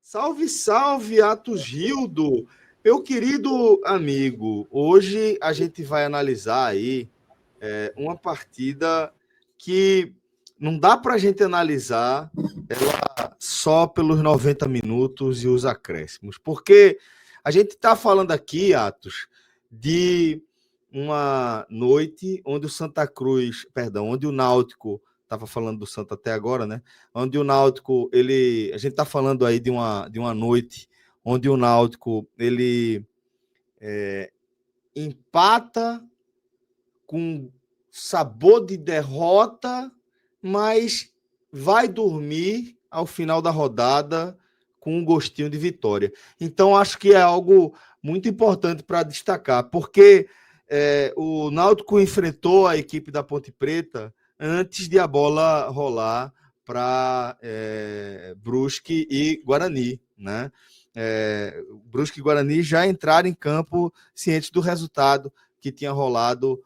Salve, salve, Atos Gildo! Meu querido amigo, hoje a gente vai analisar aí uma partida que não dá para a gente analisar ela só pelos 90 minutos e os acréscimos, porque a gente está falando aqui, Atos, de uma noite onde o Santa Cruz, perdão, onde o Náutico estava falando do Santa até agora, né? Onde o Náutico, a gente está falando aí de uma noite onde o Náutico ele empata com sabor de derrota, mas vai dormir ao final da rodada com um gostinho de vitória. Então, acho que é algo muito importante para destacar, porque o Náutico enfrentou a equipe da Ponte Preta antes de a bola rolar para Brusque e Guarani, né? Brusque e Guarani já entraram em campo cientes do resultado que tinha rolado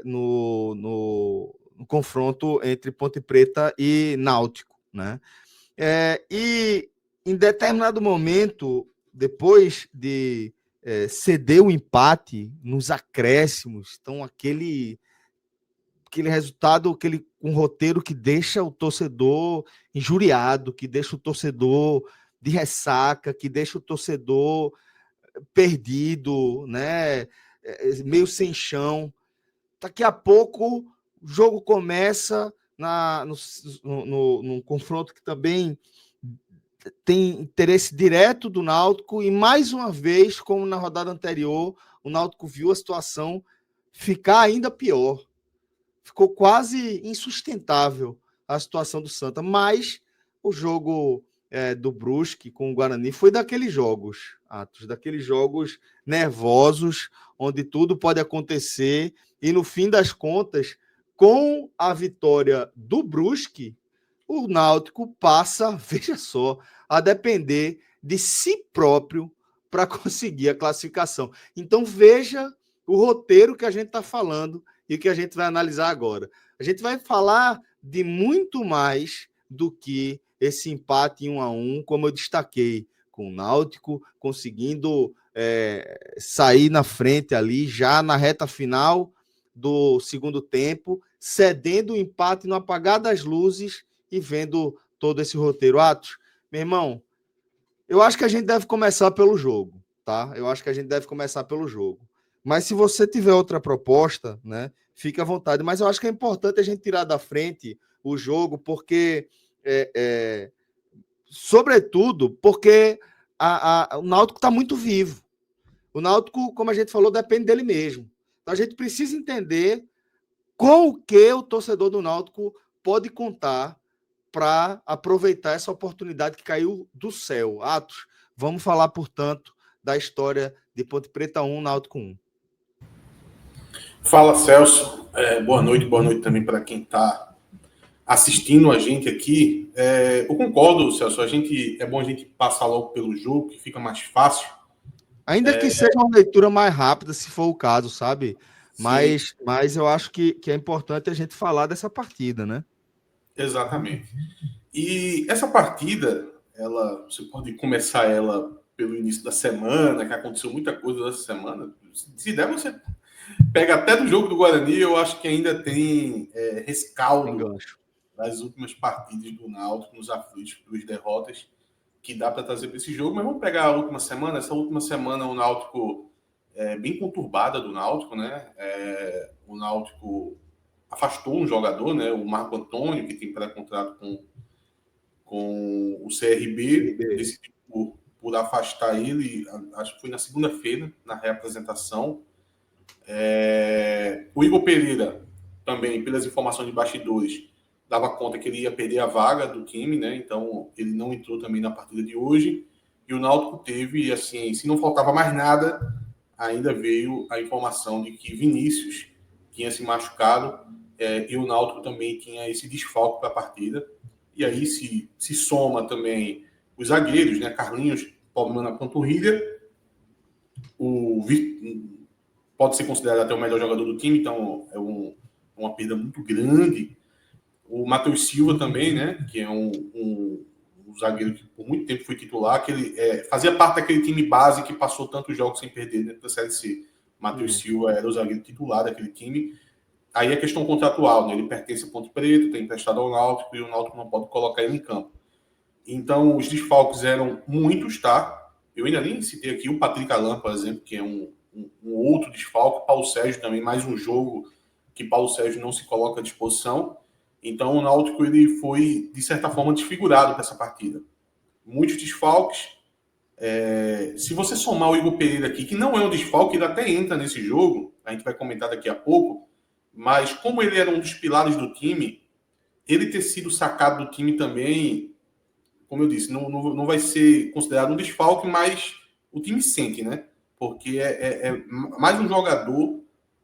no confronto entre Ponte Preta e Náutico, né? E em determinado momento, depois de ceder o empate nos acréscimos, então aquele resultado, um roteiro que deixa o torcedor injuriado, que deixa o torcedor de ressaca, que deixa o torcedor perdido, né? Meio sem chão. Daqui a pouco o jogo começa num confronto que também tem interesse direto do Náutico e mais uma vez, como na rodada anterior, o Náutico viu a situação ficar ainda pior. Ficou quase insustentável a situação do Santa, mas o jogo do Brusque com o Guarani foi daqueles jogos, Atos, daqueles jogos nervosos, onde tudo pode acontecer, e no fim das contas, com a vitória do Brusque, o Náutico passa, veja só, a depender de si próprio para conseguir a classificação. Então veja o roteiro que a gente está falando e que a gente vai analisar agora. A gente vai falar de muito mais do que esse empate em 1-1, como eu destaquei, com o Náutico conseguindo sair na frente ali, já na reta final do segundo tempo, cedendo o empate no apagar das luzes e vendo todo esse roteiro. Atos, meu irmão, eu acho que a gente deve começar pelo jogo, tá? Eu acho que a gente deve começar pelo jogo. Mas se você tiver outra proposta, né, fique à vontade. Mas eu acho que é importante a gente tirar da frente o jogo, porque, sobretudo, porque o Náutico está muito vivo. O Náutico, como a gente falou, depende dele mesmo. Então a gente precisa entender com o que o torcedor do Náutico pode contar para aproveitar essa oportunidade que caiu do céu. Atos, vamos falar, portanto, da história de Ponte Preta 1, Náutico 1. Fala, Celso. Boa noite também para quem está assistindo a gente aqui. Eu concordo, Celso, é bom a gente passar logo pelo jogo, que fica mais fácil. Ainda que seja uma leitura mais rápida, se for o caso, sabe? Mas eu acho que é importante a gente falar dessa partida, né? Exatamente. E essa partida, você pode começar ela pelo início da semana, que aconteceu muita coisa nessa semana. Se der, você pega até do jogo do Guarani, eu acho que ainda tem rescaldo das últimas partidas do Náutico nos aflitos, 2 derrotas, que dá para trazer para esse jogo. Mas vamos pegar a última semana. Essa última semana o Náutico bem conturbada do Náutico, né? O Náutico afastou um jogador, né? O Marco Antônio, que tem pré-contrato com o CRB, decidiu por afastar ele, acho que foi na segunda-feira, na reapresentação. O Igor Pereira, também, pelas informações de bastidores, dava conta que ele ia perder a vaga do time, né? Então ele não entrou também na partida de hoje. E o Náutico teve, assim, se não faltava mais nada, ainda veio a informação de que Vinícius tinha se machucado e o Náutico também tinha esse desfalque para a partida. E aí se soma também os zagueiros, né? Carlinhos, problema na panturrilha. Pode ser considerado até o melhor jogador do time, então é uma perda muito grande. O Matheus Silva também, né? Que é um o zagueiro que por muito tempo foi titular, que ele fazia parte daquele time base que passou tantos jogos sem perder dentro da Série C. Matheus Silva era o zagueiro titular daquele time. Aí é questão contratual, né? Ele pertence a Ponte Preta, tem emprestado ao Náutico e o Náutico não pode colocar ele em campo. Então, os desfalques eram muitos, tá? Eu ainda nem citei aqui o Patrick Alain, por exemplo, que é um outro desfalque. Paulo Sérgio também, mais um jogo que Paulo Sérgio não se coloca à disposição. Então, o Náutico ele foi, de certa forma, desfigurado para essa partida. Muitos desfalques. Se você somar o Igor Pereira aqui, que não é um desfalque, ele até entra nesse jogo, a gente vai comentar daqui a pouco, mas como ele era um dos pilares do time, ele ter sido sacado do time também, como eu disse, não vai ser considerado um desfalque, mas o time sente, né? Porque é mais um jogador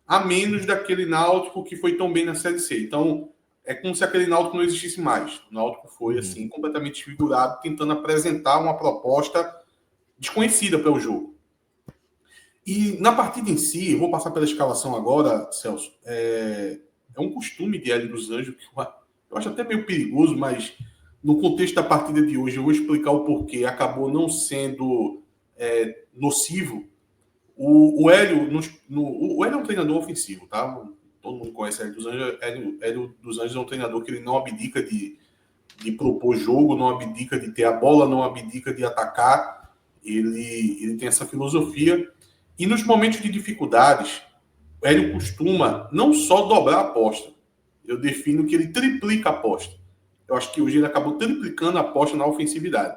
a menos daquele Náutico que foi tão bem na Série C. Então, é como se aquele Náutico não existisse mais. O Náutico foi, assim, completamente desfigurado, tentando apresentar uma proposta desconhecida para o jogo. E na partida em si, eu vou passar pela escalação agora, Celso. É um costume de Hélio dos Anjos, que eu acho até meio perigoso, mas no contexto da partida de hoje, eu vou explicar o porquê. Acabou não sendo nocivo. O Hélio, o Hélio é um treinador ofensivo, tá? Todo mundo conhece Hélio dos Anjos. Hélio dos Anjos é um treinador que ele não abdica de propor jogo, não abdica de ter a bola, não abdica de atacar. Ele tem essa filosofia. E nos momentos de dificuldades, o Hélio costuma não só dobrar a aposta. Eu defino que ele triplica a aposta. Eu acho que hoje ele acabou triplicando a aposta na ofensividade.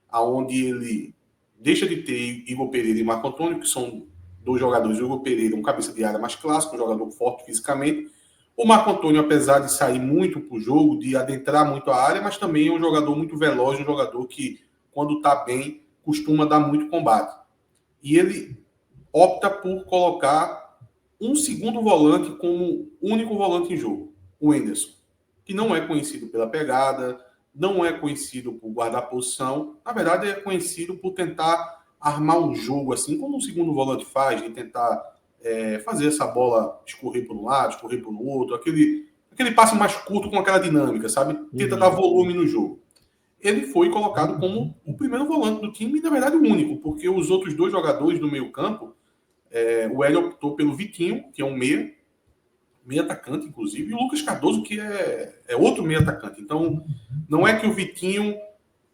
Aonde ele deixa de ter Igor Pereira e Marco Antônio, que são dois jogadores. O Igor Pereira, um cabeça de área mais clássico, um jogador forte fisicamente. O Marco Antônio, apesar de sair muito para o jogo, de adentrar muito a área, mas também é um jogador muito veloz, um jogador que, quando está bem, costuma dar muito combate. E ele opta por colocar um segundo volante como único volante em jogo, o Henderson, que não é conhecido pela pegada, não é conhecido por guardar posição, na verdade é conhecido por tentar armar um jogo, assim como um segundo volante faz, de tentar fazer essa bola escorrer por um lado, escorrer por outro, aquele passe mais curto com aquela dinâmica, sabe? Tenta dar volume no jogo. Ele foi colocado como o primeiro volante do time e, na verdade, o único, porque os outros dois jogadores do meio campo, o Hélio optou pelo Vitinho, que é um meia atacante, inclusive, e o Lucas Cardoso, que é outro meia atacante. Então, não é que o Vitinho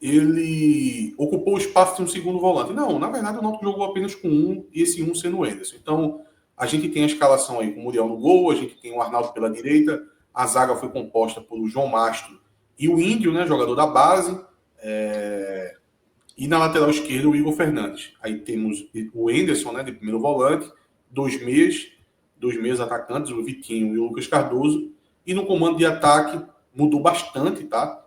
ele ocupou o espaço de um segundo volante. Não, na verdade, o Náutico jogou apenas com um, e esse um sendo o Henderson. Então, a gente tem a escalação aí com o Muriel no gol, a gente tem o Arnaldo pela direita, a zaga foi composta por João Mastro e o Índio, né, jogador da base, e na lateral esquerda o Igor Fernandes. Aí temos o Henderson, né, de primeiro volante, dois meias atacantes, o Vitinho e o Lucas Cardoso, e no comando de ataque mudou bastante, tá?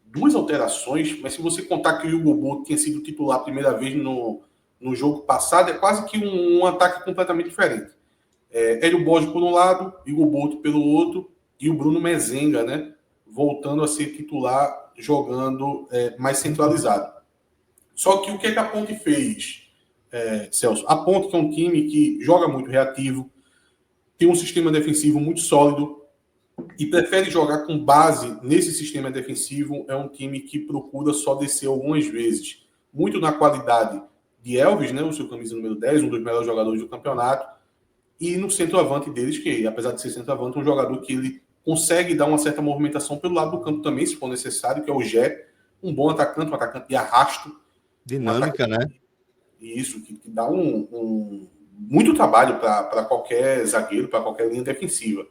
Duas alterações, mas se você contar que o Hugo Boto tinha sido titular a primeira vez no jogo passado, é quase que um ataque completamente diferente. Hélio Borges por um lado, Hugo Boto pelo outro, e o Bruno Mezenga, né, voltando a ser titular, jogando mais centralizado. Só que o que a Ponte fez, Celso? A Ponte, que é um time que joga muito reativo, tem um sistema defensivo muito sólido e prefere jogar com base nesse sistema defensivo. É um time que procura só descer algumas vezes, muito na qualidade de Elvis, né, o seu camisa número 10, um dos melhores jogadores do campeonato, e no centroavante deles, que apesar de ser centroavante, é um jogador que ele consegue dar uma certa movimentação pelo lado do campo também, se for necessário, que é o Gé, um bom atacante, um atacante de arrasto. Dinâmica, né? Isso, que dá muito trabalho para qualquer zagueiro, para qualquer linha defensiva.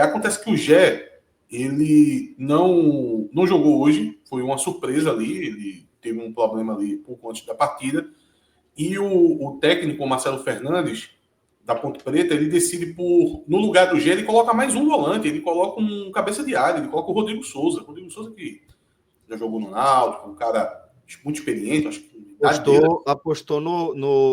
Acontece que o Gé, ele não jogou hoje, foi uma surpresa ali, ele teve um problema ali pouco antes da partida, e o técnico, Marcelo Fernandes, da Ponte Preta, ele decide no lugar do Gé, ele coloca mais um volante, ele coloca um cabeça de área, ele coloca o Rodrigo Souza que já jogou no Náutico, um cara muito experiente, acho que apostou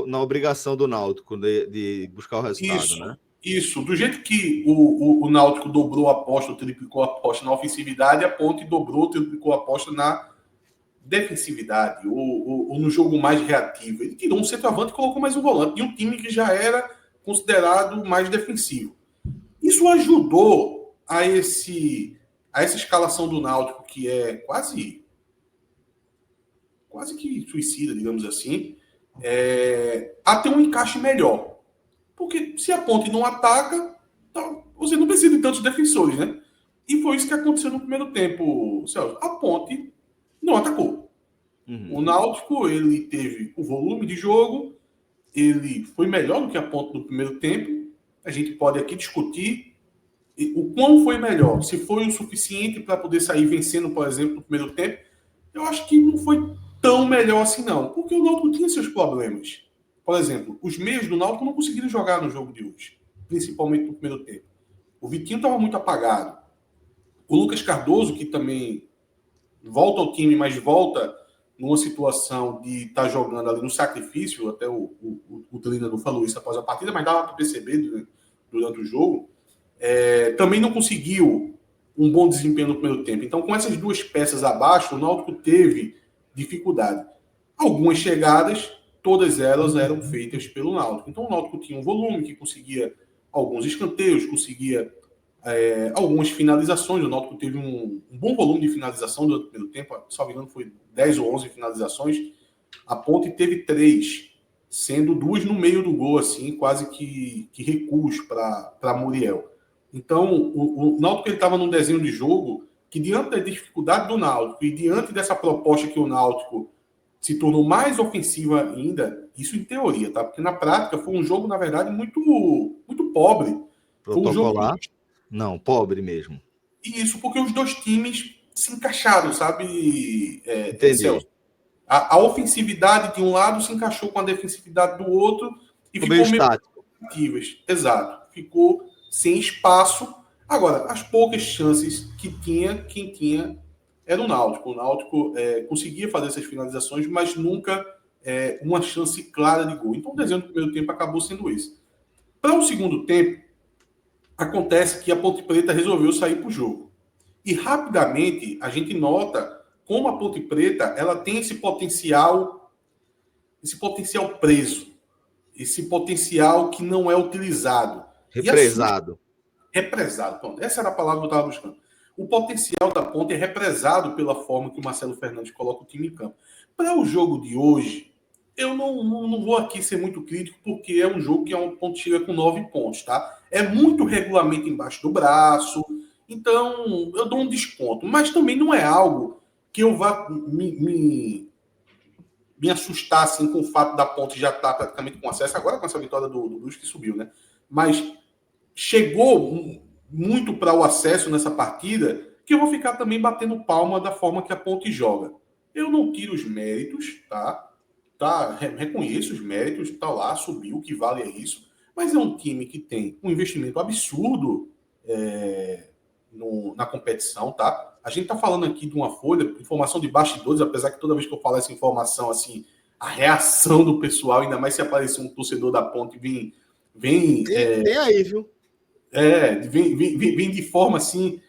na obrigação do Náutico de buscar o resultado, né? Isso. Do jeito que o Náutico dobrou a aposta, triplicou a aposta na ofensividade, a Ponte dobrou, triplicou a aposta na defensividade, ou no jogo mais reativo. Ele tirou um centroavante e colocou mais um volante, e um time que já era considerado mais defensivo. Isso ajudou a essa escalação do Náutico, que é quase quase que suicida, digamos assim, a ter um encaixe melhor. Porque se a Ponte não ataca, então você não precisa de tantos defensores, né? E foi isso que aconteceu no primeiro tempo, Celso. A Ponte não atacou. O Náutico, ele teve o volume de jogo, ele foi melhor do que a Ponte no primeiro tempo. A gente pode aqui discutir o quão foi melhor. Se foi o suficiente para poder sair vencendo, por exemplo, no primeiro tempo. Eu acho que não foi tão melhor assim, não. Porque o Náutico tinha seus problemas. Por exemplo, os meios do Náutico não conseguiram jogar no jogo de hoje. Principalmente no primeiro tempo. O Vitinho estava muito apagado. O Lucas Cardoso, que também volta ao time, mas volta numa situação de estar jogando ali no sacrifício, até o treinador falou isso após a partida, mas dava para perceber durante o jogo, também não conseguiu um bom desempenho no primeiro tempo. Então, com essas duas peças abaixo, o Náutico teve dificuldade. Algumas chegadas, todas elas eram feitas pelo Náutico. Então, o Náutico tinha um volume que conseguia alguns escanteios, conseguia algumas finalizações. O Náutico teve um bom volume de finalização durante o primeiro tempo, se não me engano foi 10 ou 11 finalizações. A Ponte teve 3, sendo 2 no meio do gol, assim, quase que recuos para Muriel. Então, o Náutico estava num desenho de jogo que, diante da dificuldade do Náutico e diante dessa proposta que o Náutico se tornou mais ofensiva ainda, isso em teoria, tá? Porque na prática foi um jogo, na verdade, muito, muito pobre. Foi um jogo não, pobre mesmo. E isso porque os dois times se encaixaram, sabe, Celso? A ofensividade de um lado se encaixou com a defensividade do outro e ficou meio estático. Exato. Ficou sem espaço. Agora, as poucas chances que tinha, quem tinha era o Náutico. O Náutico conseguia fazer essas finalizações, mas nunca uma chance clara de gol. Então, o desenho do primeiro tempo acabou sendo esse. Para o segundo tempo, acontece que a Ponte Preta resolveu sair para o jogo. E rapidamente a gente nota como a Ponte Preta ela tem esse potencial preso, esse potencial que não é utilizado. Represado. Represado, pronto. Essa era a palavra que eu estava buscando. O potencial da Ponte é represado pela forma que o Marcelo Fernandes coloca o time em campo. Para o jogo de hoje, eu não vou aqui ser muito crítico, porque é um jogo que a Ponte chega com 9 pontos, tá? É muito regulamento embaixo do braço, então eu dou um desconto. Mas também não é algo que eu vá me assustar assim, com o fato da Ponte já estar praticamente com acesso, agora com essa vitória do Brusque que subiu, né? Mas chegou muito para o acesso nessa partida, que eu vou ficar também batendo palma da forma que a Ponte joga. Eu não tiro os méritos, tá? Reconheço os méritos, tá lá, subiu, o que vale é isso. Mas é um time que tem um investimento absurdo na competição, tá? A gente tá falando aqui de uma folha, informação de bastidores, apesar que toda vez que eu falo essa informação, assim, a reação do pessoal, ainda mais se aparecer um torcedor da Ponte, vem aí, viu? Vem de forma assim,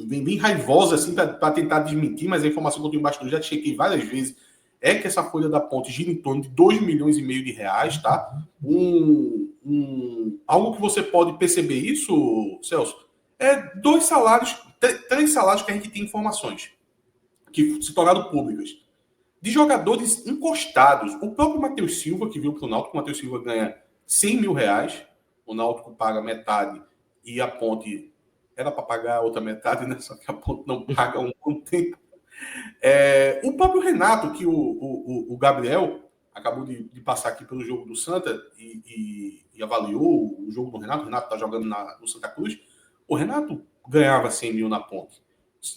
bem raivosa assim, para tentar desmentir, mas a informação que eu tenho embaixo do já chequei várias vezes, é que essa folha da Ponte gira em torno de 2,5 milhões de reais, tá? Algo que você pode perceber isso, Celso, é 2 salários, 3 salários que a gente tem informações, que se tornaram públicas, de jogadores encostados. O próprio Matheus Silva, que veio para o Náutico, o Matheus Silva ganha 100 mil reais, o Náutico paga metade e a Ponte era para pagar a outra metade, né? Só que a Ponte não paga um bom tempo. O próprio Renato, que o Gabriel acabou de passar aqui pelo jogo do Santa e avaliou o jogo do Renato. O Renato está jogando no Santa Cruz. O Renato ganhava 100 mil na Ponte.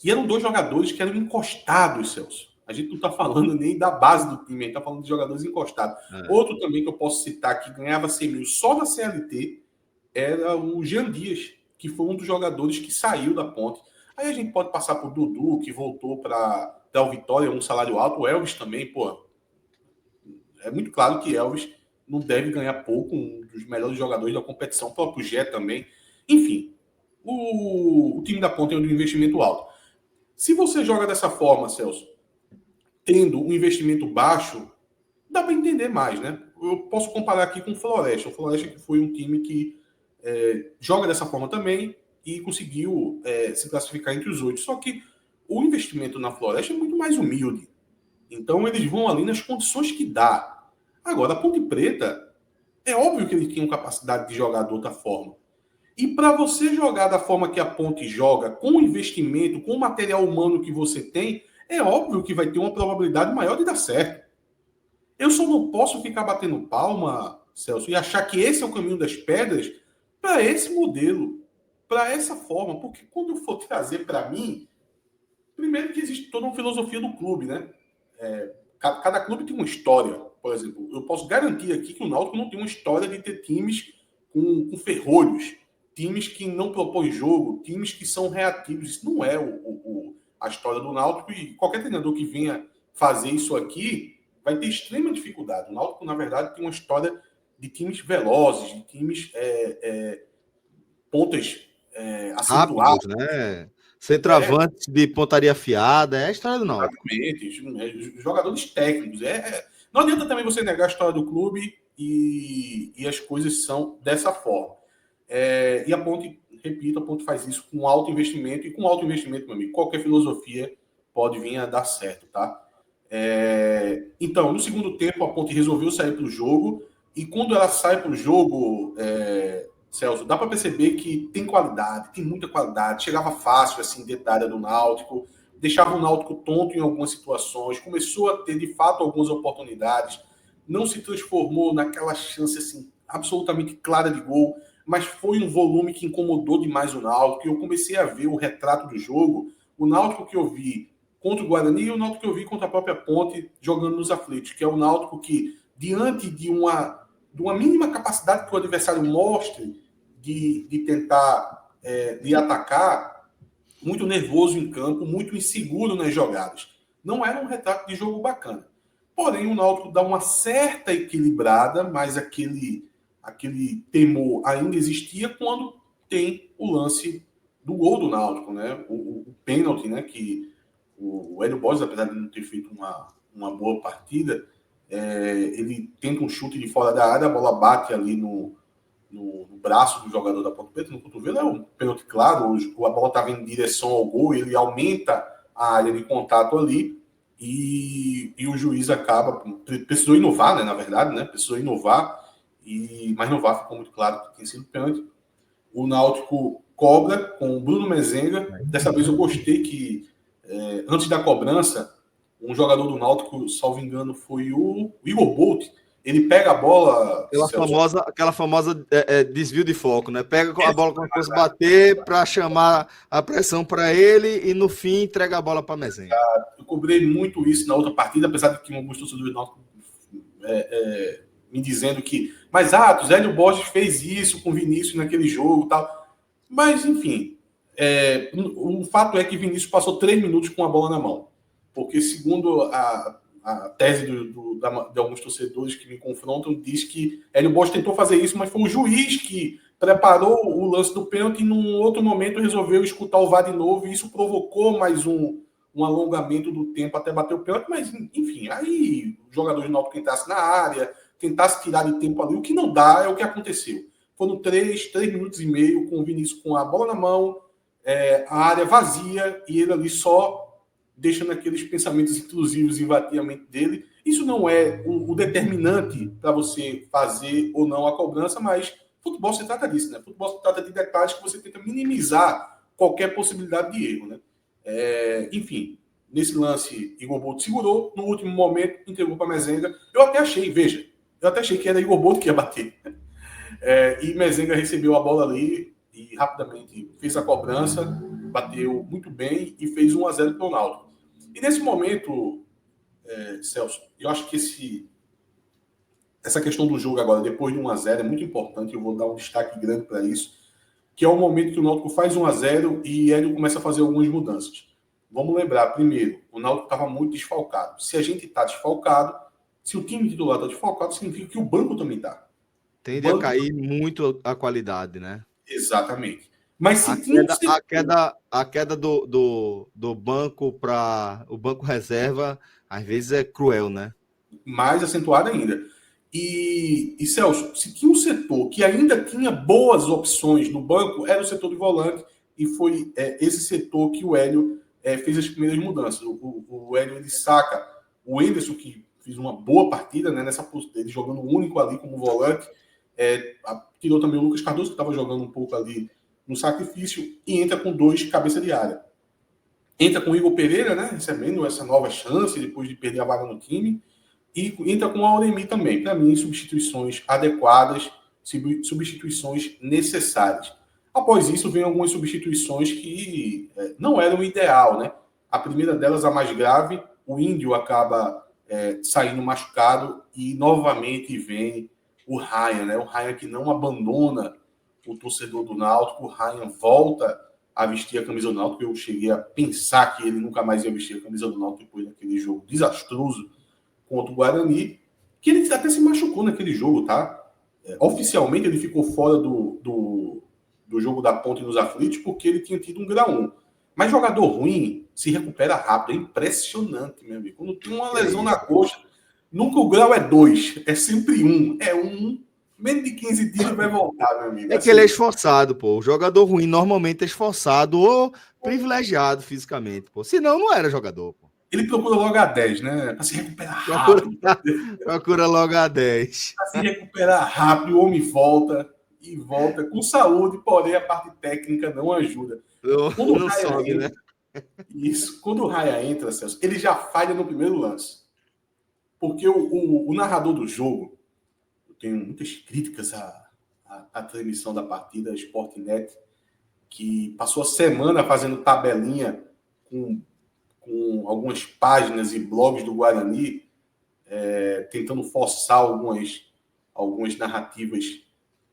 E eram 2 jogadores que eram encostados, Celso. A gente não está falando nem da base do time, a gente está falando de jogadores encostados. Outro também que eu posso citar que ganhava 100 mil só na CLT era o Jean Dias, que foi um dos jogadores que saiu da Ponte. Aí a gente pode passar por Dudu, que voltou para o Vitória, um salário alto. O Elvis também, pô. É muito claro que Elvis não deve ganhar pouco, um dos melhores jogadores da competição. O próprio Gé também. Enfim, o time da Ponte tem um investimento alto. Se você joga dessa forma, Celso, tendo um investimento baixo, dá para entender mais, né? Eu posso comparar aqui com o Floresta. O Floresta que foi um time que joga dessa forma também e conseguiu se classificar entre os 8. Só que o investimento na Floresta é muito mais humilde. Então, eles vão ali nas condições que dá. Agora, a Ponte Preta, é óbvio que eles tinham capacidade de jogar de outra forma. E para você jogar da forma que a Ponte joga, com o investimento, com o material humano que você tem, é óbvio que vai ter uma probabilidade maior de dar certo. Eu só não posso ficar batendo palma, Celso, e achar que esse é o caminho das pedras para esse modelo, para essa forma. Porque quando eu for trazer para mim, primeiro que existe toda uma filosofia do clube, né? Cada clube tem uma história. Por exemplo, eu posso garantir aqui que o Náutico não tem uma história de ter times com ferrolhos, times que não propõem jogo, times que são reativos. Isso não é a história do Náutico, e qualquer treinador que venha fazer isso aqui vai ter extrema dificuldade. O Náutico, na verdade, tem uma história de times velozes, de times pontas acentuadas. Rápidos, né? Centroavantes de pontaria fiada, é a história do Náutico. Exatamente. Jogadores técnicos. Não adianta também você negar a história do clube e as coisas são dessa forma. E a Ponte, repito, a Ponte faz isso com alto investimento, e com alto investimento, meu amigo, qualquer filosofia pode vir a dar certo, tá? Então, no segundo tempo, a Ponte resolveu sair para o jogo, e quando ela sai para o jogo, Celso, dá para perceber que tem qualidade, tem muita qualidade, chegava fácil, assim, dentro da área do Náutico, deixava o Náutico tonto em algumas situações, começou a ter, de fato, algumas oportunidades, não se transformou naquela chance, assim, absolutamente clara de gol, mas foi um volume que incomodou demais o Náutico, e eu comecei a ver o retrato do jogo, o Náutico que eu vi contra o Guarani e o Náutico que eu vi contra a própria Ponte jogando nos aflitos, que é o Náutico que, diante de uma mínima capacidade que o adversário mostre de tentar de atacar, muito nervoso em campo, muito inseguro nas jogadas. Não era um retrato de jogo bacana. Porém, o Náutico dá uma certa equilibrada, mas aquele temor ainda existia quando tem o lance do gol do Náutico, né? O pênalti, né? Que o Hélio Borges, apesar de não ter feito uma boa partida, ele tenta um chute de fora da área, a bola bate ali no braço do jogador da Ponte Preta, no cotovelo, é um pênalti claro, a bola estava em direção ao gol, ele aumenta a área de contato ali, e o juiz acaba, precisou inovar, né, na verdade, né, precisou inovar, mas no VAR ficou muito claro que tinha sido pênalti. O Náutico cobra com o Bruno Mezenga, dessa vez eu gostei que, antes da cobrança, um jogador do Náutico, salvo engano, foi o Igor Bolt. Ele pega a bola... Aquela famosa desvio de foco, né? Pega a bola quando fosse bater para chamar a pressão para ele e, no fim, entrega a bola para Mezenga. Eu cobrei muito isso na outra partida, apesar de que alguns torcedores do Náutico me dizendo que... Mas, Hélio Borges fez isso com o Vinícius naquele jogo e tal. Mas, enfim, o fato é que Vinícius passou 3 minutos com a bola na mão. Porque, segundo a tese de alguns torcedores que me confrontam, diz que Hélio Borges tentou fazer isso, mas foi o juiz que preparou o lance do pênalti e, num outro momento, resolveu escutar o VAR de novo, e isso provocou mais um alongamento do tempo até bater o pênalti. Mas, enfim, aí o jogador de Náutico entrasse na área, tentasse tirar de tempo ali. O que não dá é o que aconteceu. Foram 3 minutos e meio com o Vinícius com a bola na mão, a área vazia, e ele ali só deixando aqueles pensamentos intrusivos invadir a mente dele. Isso não é o determinante para você fazer ou não a cobrança, mas futebol se trata disso, né? Futebol se trata de detalhes que você tenta minimizar qualquer possibilidade de erro, né? Enfim, nesse lance, Igor Bolt segurou, no último momento entregou para Mezenga. Eu até achei que era Igor Bolt que ia bater. E Mezenga recebeu a bola ali e rapidamente fez a cobrança, bateu muito bem e fez 1-0 para o Náutico. E nesse momento, Celso, eu acho que essa questão do jogo agora, depois de 1-0, é muito importante, eu vou dar um destaque grande para isso, que é o momento que o Náutico faz 1-0 e Hélio começa a fazer algumas mudanças. Vamos lembrar, primeiro, o Náutico estava muito desfalcado. Se a gente está desfalcado, se o time titular está desfalcado, significa que o banco também está. Tende a cair muito a qualidade, né? Exatamente. Mas se a queda do banco para o banco reserva, às vezes é cruel, né? Mais acentuada ainda. E Celso, se tinha um setor que ainda tinha boas opções no banco, era o setor de volante, e foi esse setor que o Hélio fez as primeiras mudanças. O Hélio, ele saca o Enderson, que fez uma boa partida, né, nessa postura, ele jogando único ali como volante, tirou também o Lucas Cardoso, que estava jogando um pouco ali no sacrifício, e entra com 2 cabeça de área. Entra com o Igor Pereira, né, recebendo essa nova chance depois de perder a vaga no time, e entra com o Auremi também. Para mim, substituições adequadas, substituições necessárias. Após isso, vem algumas substituições que não eram o ideal, né? A primeira delas, a mais grave, o Índio acaba saindo machucado e novamente vem o Ryan, né? O Ryan que não abandona o torcedor do Náutico, o Ryan volta a vestir a camisa do Náutico. Eu cheguei a pensar que ele nunca mais ia vestir a camisa do Náutico depois daquele jogo desastroso contra o Guarani, que ele até se machucou naquele jogo, tá? Oficialmente ele ficou fora do jogo da Ponte nos Aflitos porque ele tinha tido um grau 1. Mas jogador ruim se recupera rápido, é impressionante, meu amigo. Quando tem uma lesão na coxa, nunca o grau é 2, é sempre 1. É 1, menos de 15 dias vai voltar, meu amigo. É que ele é esforçado, pô. O jogador ruim normalmente é esforçado ou privilegiado fisicamente, pô. Senão não era jogador, pô. Ele procura logo a 10, né? Para se recuperar rápido. Procura logo a 10. Para se recuperar rápido, o homem volta e volta com saúde, porém a parte técnica não ajuda. Quando não sobe, entra, né? Isso. Quando o Raya entra, Celso, ele já falha no primeiro lance. Porque o narrador do jogo, eu tenho muitas críticas à transmissão da partida, a Sportnet, que passou a semana fazendo tabelinha com algumas páginas e blogs do Guarani, tentando forçar algumas narrativas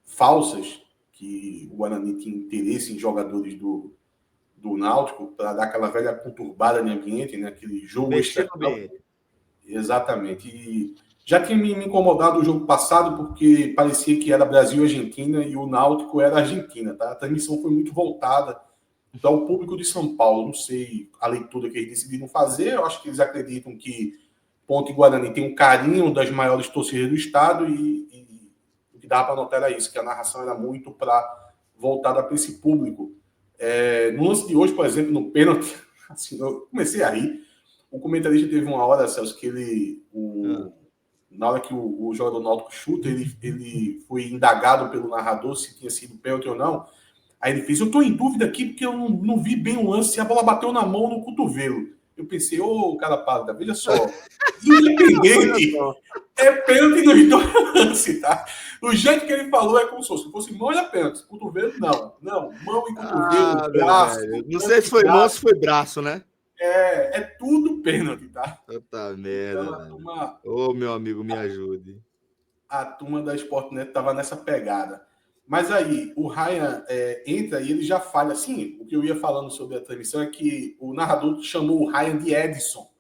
falsas, que o Guarani tinha interesse em jogadores do Náutico, para dar aquela velha conturbada no ambiente, né? Aquele jogo extra. Exatamente. E já tinha me incomodado o jogo passado, porque parecia que era Brasil e Argentina e o Náutico era Argentina, tá? A transmissão foi muito voltada ao público de São Paulo. Não sei a leitura que eles decidiram fazer, eu acho que eles acreditam que Ponte e Guarani tem um carinho das maiores torcidas do estado e o que dava para notar era isso, que a narração era muito voltada para esse público. No lance de hoje, por exemplo, no pênalti, assim, eu comecei a rir. O comentarista teve uma hora, Celso, que na hora que o jogador náutico chuta, ele foi indagado pelo narrador se tinha sido pênalti ou não. Aí ele fez: eu estou em dúvida aqui porque eu não vi bem o lance, se a bola bateu na mão ou no cotovelo. Eu pensei: cara pálida, veja só. Independente, é pênalti nos dois lances, tá? O jeito que ele falou é como se fosse mão e pênalti. Cotovelo, não. Não, mão e cotovelo, braço. Não sei se foi mão ou se foi braço, né? É tudo pênalti, tá? Puta merda. Então, meu amigo, me ajude. A turma da Sportnet tava nessa pegada. Mas aí, o Ryan entra e ele já falha. Assim, o que eu ia falando sobre a transmissão é que o narrador chamou o Ryan de Edson.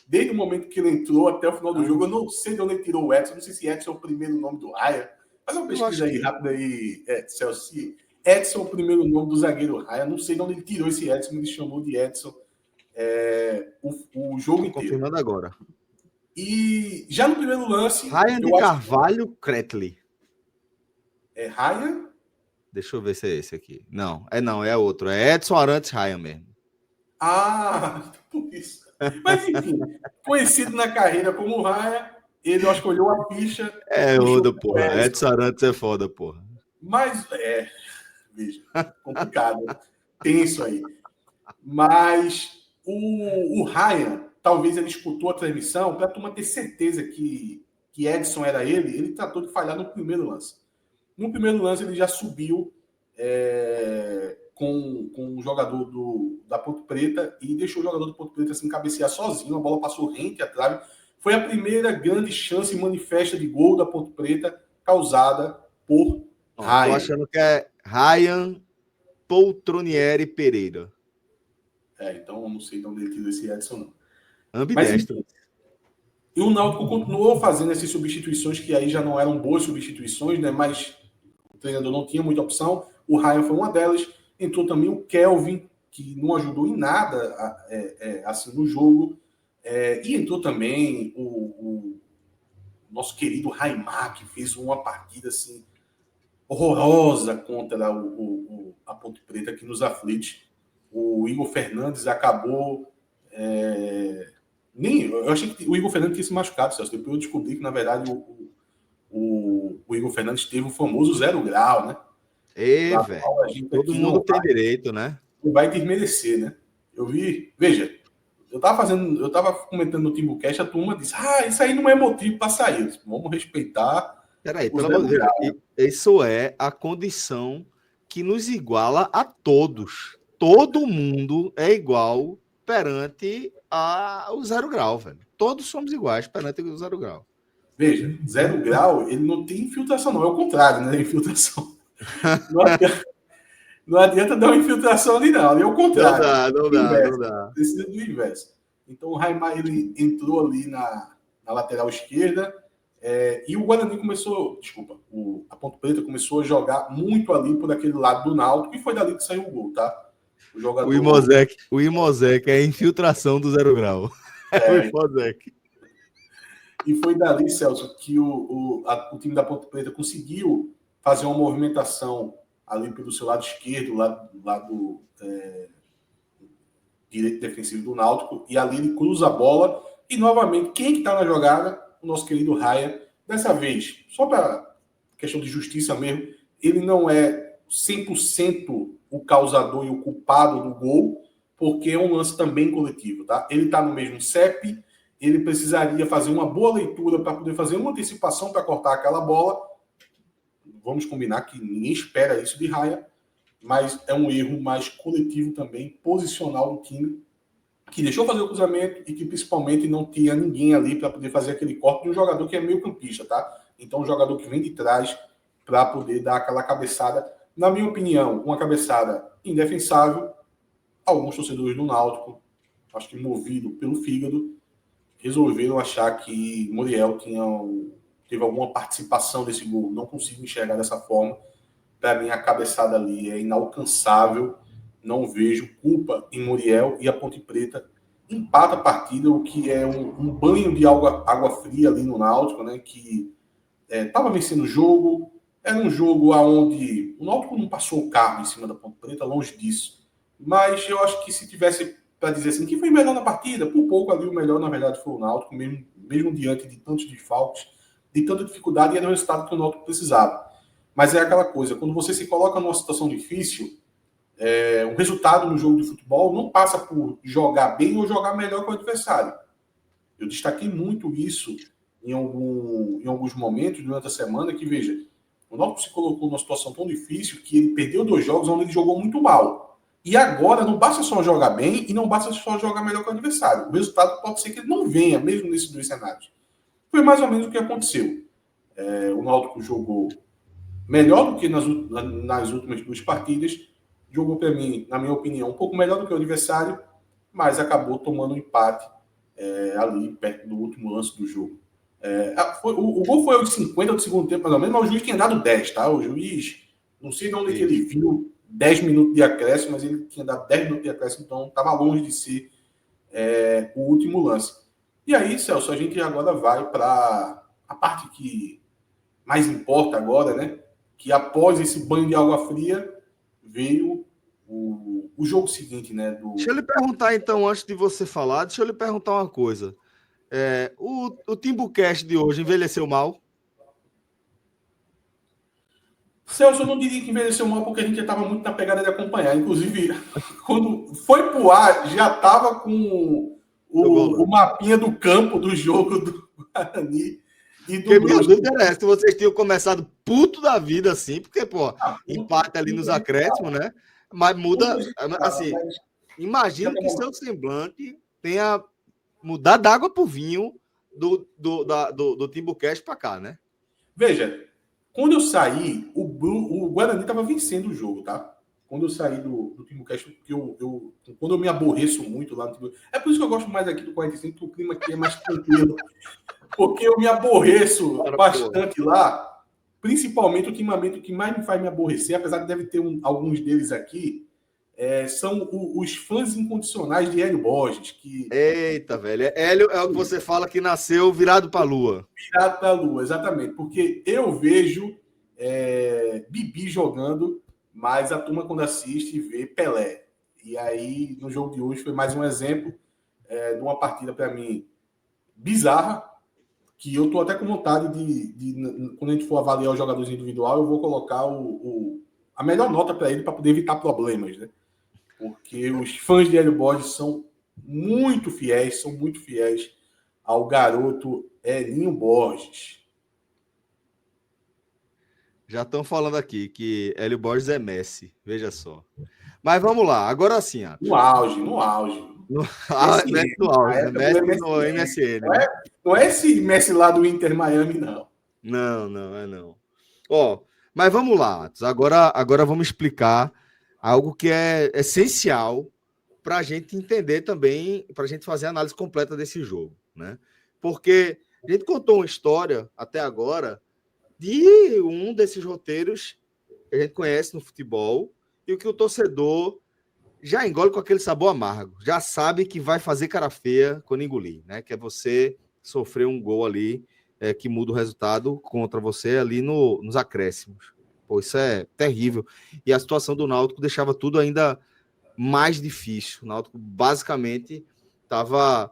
Desde o momento que ele entrou até o final do jogo, eu não sei de onde ele tirou o Edson. Não sei se Edson é o primeiro nome do Ryan. Faz uma pesquisa aí rápida aí, Celso. Edson é o primeiro nome do zagueiro Ryan. Não sei de onde ele tirou esse Edson, ele chamou de Edson o jogo inteiro. Confirmando agora. E já no primeiro lance... Ryan de Carvalho Cretley. É Ryan? Deixa eu ver se é esse aqui. Não, é outro. É Edson Arantes Ryan mesmo. Por isso. Mas enfim, conhecido na carreira como Ryan, ele acho que olhou a ficha. Foda, porra. Edson Arantes é foda, porra. Mas, veja, complicado. Tenso aí. Mas o Ryan, talvez ele escutou a transmissão, para a turma ter certeza que Edson era ele tratou de falhar no primeiro lance. No primeiro lance, ele já subiu com o jogador da Ponte Preta e deixou o jogador do Ponte Preta assim cabecear sozinho. A bola passou rente à trave. Foi a primeira grande chance manifesta de gol da Ponte Preta causada por Ryan. Tô achando que é Ryan Poltronieri Pereira. Então eu não sei de onde ele tirou esse Edson, não. Ambidestro. E o Náutico continuou fazendo essas substituições que aí já não eram boas substituições, né? Mas o treinador não tinha muita opção. O Ryan foi uma delas. Entrou também o Kelvin, que não ajudou em nada assim no jogo. E entrou também o nosso querido Raimar, que fez uma partida assim horrorosa contra a Ponte Preta aqui nos Aflitos. o Igor Fernandes acabou... eu achei que o Igor Fernandes tinha se machucado, Celso. Depois eu descobri que, na verdade, o Igor Fernandes teve o famoso 0 grau, né? Velho. Todo mundo tem direito, né? Não vai desmerecer, né? Eu vi... Veja, eu tava comentando no Timbucast, a turma disse, isso aí não é motivo para sair. Disse, vamos respeitar. Peraí, pelo amor de Deus. Isso é a condição que nos iguala a todos. Todo mundo é igual perante o 0 grau, velho. Todos somos iguais perante o 0 grau. Veja, 0 grau, ele não tem infiltração, não. É o contrário, né? Infiltração. Não adianta dar uma infiltração ali, não. Ali é o contrário. Não dá. Precisa do inverso. Então, o Raimar, ele entrou ali na lateral esquerda, e o Guarani começou... Desculpa, a Ponte Preta começou a jogar muito ali por aquele lado do Náutico, e foi dali que saiu o gol, tá? O Imosec é a infiltração do 0 grau. O Imosec. E foi dali, Celso, que o time da Ponte Preta conseguiu fazer uma movimentação ali pelo seu lado esquerdo, lado direito defensivo do Náutico, e ali ele cruza a bola, e novamente, quem que está na jogada? O nosso querido Raia. Dessa vez, só para questão de justiça mesmo, ele não é 100% o causador e o culpado do gol, porque é um lance também coletivo, tá? Ele está no mesmo CEP, ele precisaria fazer uma boa leitura para poder fazer uma antecipação para cortar aquela bola. Vamos combinar que ninguém espera isso de Raia, mas é um erro mais coletivo também, posicional do time, que deixou fazer o cruzamento e que principalmente não tinha ninguém ali para poder fazer aquele corte de um jogador que é meio campista, tá? Então, um jogador que vem de trás para poder dar aquela cabeçada. Na minha opinião, uma cabeçada indefensável. Alguns torcedores do Náutico, acho que movido pelo fígado, resolveram achar que Muriel teve alguma participação desse gol. Não consigo enxergar dessa forma. Para mim, a cabeçada ali é inalcançável. Não vejo culpa em Muriel, e a Ponte Preta empata a partida, o que é um banho de água fria ali no Náutico, né? Que estava vencendo o jogo. Era um jogo onde o Náutico não passou o carro em cima da Ponte Preta, longe disso. Mas eu acho que se tivesse para dizer assim, quem foi melhor na partida? Por pouco ali o melhor, na verdade, foi o Náutico, mesmo diante de tantos desfalques, de tanta dificuldade, e era o resultado que o Náutico precisava. Mas é aquela coisa, quando você se coloca numa situação difícil, o resultado no jogo de futebol não passa por jogar bem ou jogar melhor que o adversário. Eu destaquei muito isso em alguns momentos durante a semana, que, veja, o Náutico se colocou numa situação tão difícil que ele perdeu 2 jogos onde ele jogou muito mal. E agora não basta só jogar bem e não basta só jogar melhor que o adversário. O resultado pode ser que ele não venha, mesmo nesses 2 cenários. Foi mais ou menos o que aconteceu. O Náutico jogou melhor do que nas últimas 2 partidas. Jogou, para mim, na minha opinião, um pouco melhor do que o adversário, mas acabou tomando um empate ali perto do último lance do jogo. O gol foi aos 50 do segundo tempo, mais ou menos, mas o juiz tinha dado 10, tá? O juiz, não sei de onde que ele viu 10 minutos de acréscimo, mas ele tinha dado 10 minutos de acréscimo, então estava longe de ser o último lance. E aí, Celso, a gente agora vai para a parte que mais importa agora, né? Que após esse banho de água fria, veio o jogo seguinte, né? Deixa eu lhe perguntar, então, antes de você falar, deixa eu lhe perguntar uma coisa. O Timbucast de hoje envelheceu mal? Celso, eu não diria que envelheceu mal, porque a gente já estava muito na pegada de acompanhar. Inclusive, quando foi pro ar, já estava com o mapinha do campo do jogo do Guarani. Porque minha dúvida era se vocês tinham começado puto da vida, assim, porque, empate ali nos acréscimos, né? Mas muda, assim, imagino que seu semblante tenha mudado da água pro vinho do Timbucast para cá, né? Veja, quando eu saí, o Guarani estava vencendo o jogo, tá? Quando eu saí do Timbucast, porque quando eu me aborreço muito lá no Timbucast, é por isso que eu gosto mais aqui do 45, que o clima aqui é mais tranquilo. Porque eu me aborreço bastante lá, principalmente ultimamente, o que mais me faz me aborrecer, apesar de deve ter alguns deles aqui, são os fãs incondicionais de Hélio Borges. Eita, velho. Hélio é o que você fala que nasceu virado para a lua. Virado para a lua, exatamente. Porque eu vejo Bibi jogando, mas a turma, quando assiste, vê Pelé. E aí, no jogo de hoje, foi mais um exemplo de uma partida, para mim, bizarra, que eu tô até com vontade quando a gente for avaliar os jogadores individual, eu vou colocar a melhor nota para ele, para poder evitar problemas, né? Porque os fãs de Hélio Borges são muito fiéis ao garoto Elinho Borges. Já estão falando aqui que Hélio Borges é Messi, veja só. Mas vamos lá, agora sim, Atos. No auge. Messi no auge, né? Messi no MSN. Não é esse Messi lá do Inter Miami, não. Não. Ó, mas vamos lá, Atos. Agora vamos explicar algo que é essencial para a gente entender também, para a gente fazer a análise completa desse jogo, né? Porque a gente contou uma história até agora de um desses roteiros que a gente conhece no futebol e o que o torcedor já engole com aquele sabor amargo, já sabe que vai fazer cara feia quando engolir, né? Que é você sofrer um gol ali que muda o resultado contra você ali nos acréscimos. Pô, isso é terrível. E a situação do Náutico deixava tudo ainda mais difícil. O Náutico basicamente estava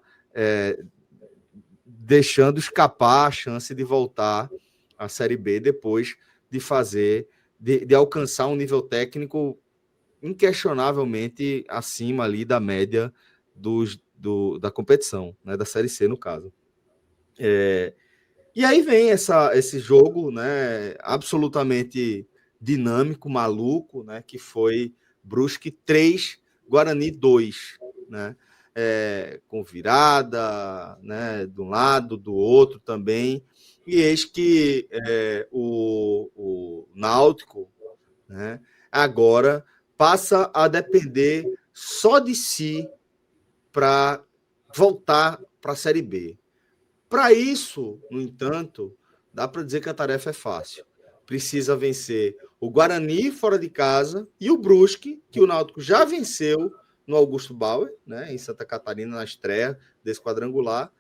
deixando escapar a chance de voltar à Série B depois de fazer, de alcançar um nível técnico inquestionavelmente acima ali da média da competição, né, da Série C no caso. E aí vem esse jogo, né, absolutamente dinâmico, maluco, né, que foi Brusque 3, Guarani 2, né, com virada, né, de um lado, do outro também, e eis que o Náutico, né, agora passa a depender só de si para voltar para a Série B. Para isso, no entanto, dá para dizer que a tarefa é fácil. Precisa vencer o Guarani fora de casa e o Brusque, que o Náutico já venceu no Augusto Bauer, né, em Santa Catarina, na estreia desse quadrangular,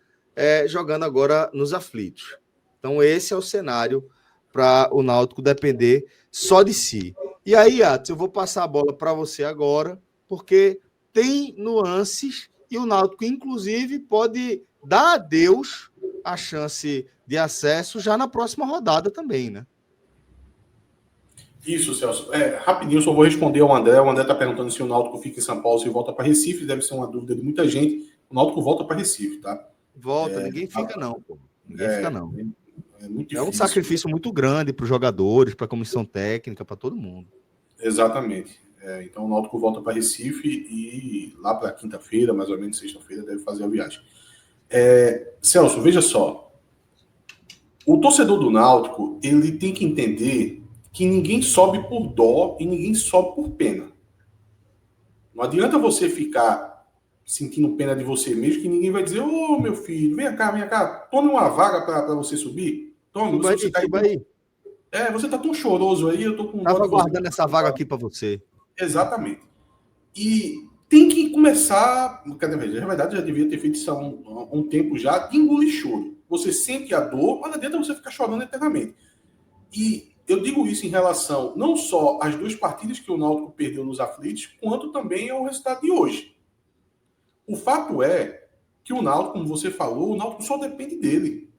jogando agora nos aflitos. Então, esse é o cenário para o Náutico depender só de si. E aí, Atos, eu vou passar a bola para você agora, porque tem nuances e o Náutico, inclusive, pode dar a Deus a chance de acesso já na próxima rodada também, né? Isso, Celso. Rapidinho, só vou responder ao André. O André está perguntando se o Náutico fica em São Paulo, se volta para Recife. Deve ser uma dúvida de muita gente. O Náutico volta para Recife, tá? Volta, ninguém fica não, pô. Ninguém fica não. É muito difícil. Um sacrifício muito grande para os jogadores, para a comissão técnica, para todo mundo. Exatamente. Então o Náutico volta para Recife e lá para quinta-feira, mais ou menos sexta-feira, deve fazer a viagem. Celso, veja só. O torcedor do Náutico, ele tem que entender que ninguém sobe por dó e ninguém sobe por pena. Não adianta você ficar sentindo pena de você mesmo, que ninguém vai dizer: ô, meu filho, vem cá, tome uma vaga para você subir. Tome, você tá aí. Você tá tão choroso aí, eu tô com... Tava guardando essa vaga aqui para você. Exatamente. E tem que começar, cada vez, na verdade já devia ter feito isso há um tempo já, de engolir choro. Você sente a dor, mas não adianta você ficar chorando eternamente. E eu digo isso em relação não só às duas partidas que o Náutico perdeu nos aflitos, quanto também ao resultado de hoje. O fato é que o Náutico, como você falou, o Náutico só depende dele.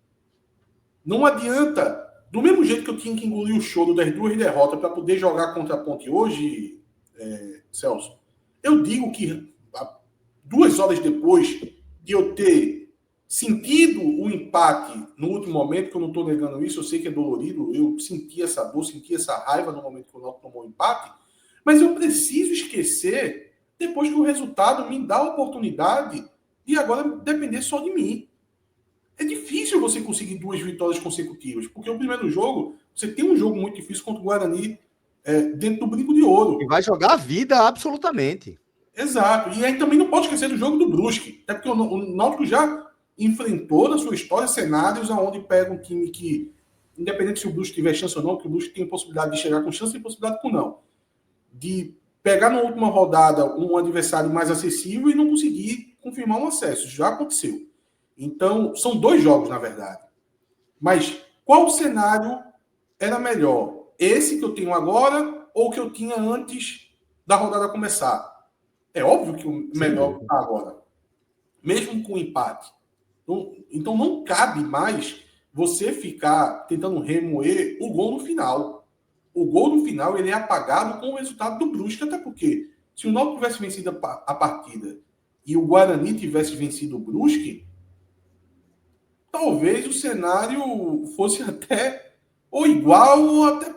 Não adianta, do mesmo jeito que eu tinha que engolir o choro das duas derrotas para poder jogar contra a Ponte hoje, Celso, eu digo que 2 horas depois de eu ter sentido o empate no último momento, que eu não estou negando isso, eu sei que é dolorido, eu senti essa dor, senti essa raiva no momento que o Náutico tomou o empate, mas eu preciso esquecer depois que o resultado me dá a oportunidade de agora depender só de mim. É difícil você conseguir 2 vitórias consecutivas, porque o primeiro jogo, você tem um jogo muito difícil contra o Guarani dentro do Brinco de Ouro. E vai jogar a vida absolutamente. Exato. E aí também não pode esquecer do jogo do Brusque, até porque o Náutico já enfrentou na sua história cenários onde pega um time que, independente se o Brusque tiver chance ou não, que o Brusque tem possibilidade de chegar com chance e possibilidade com não, de pegar na última rodada um adversário mais acessível e não conseguir confirmar um acesso. Já aconteceu. Então, são 2 jogos, na verdade. Mas qual cenário era melhor? Esse que eu tenho agora ou que eu tinha antes da rodada começar? É óbvio que o melhor está agora, mesmo com empate. Então não cabe mais você ficar tentando remoer o gol no final. O gol no final ele é apagado com o resultado do Brusque, até porque se o Náutico tivesse vencido a partida e o Guarani tivesse vencido o Brusque, talvez o cenário fosse até ou igual ou até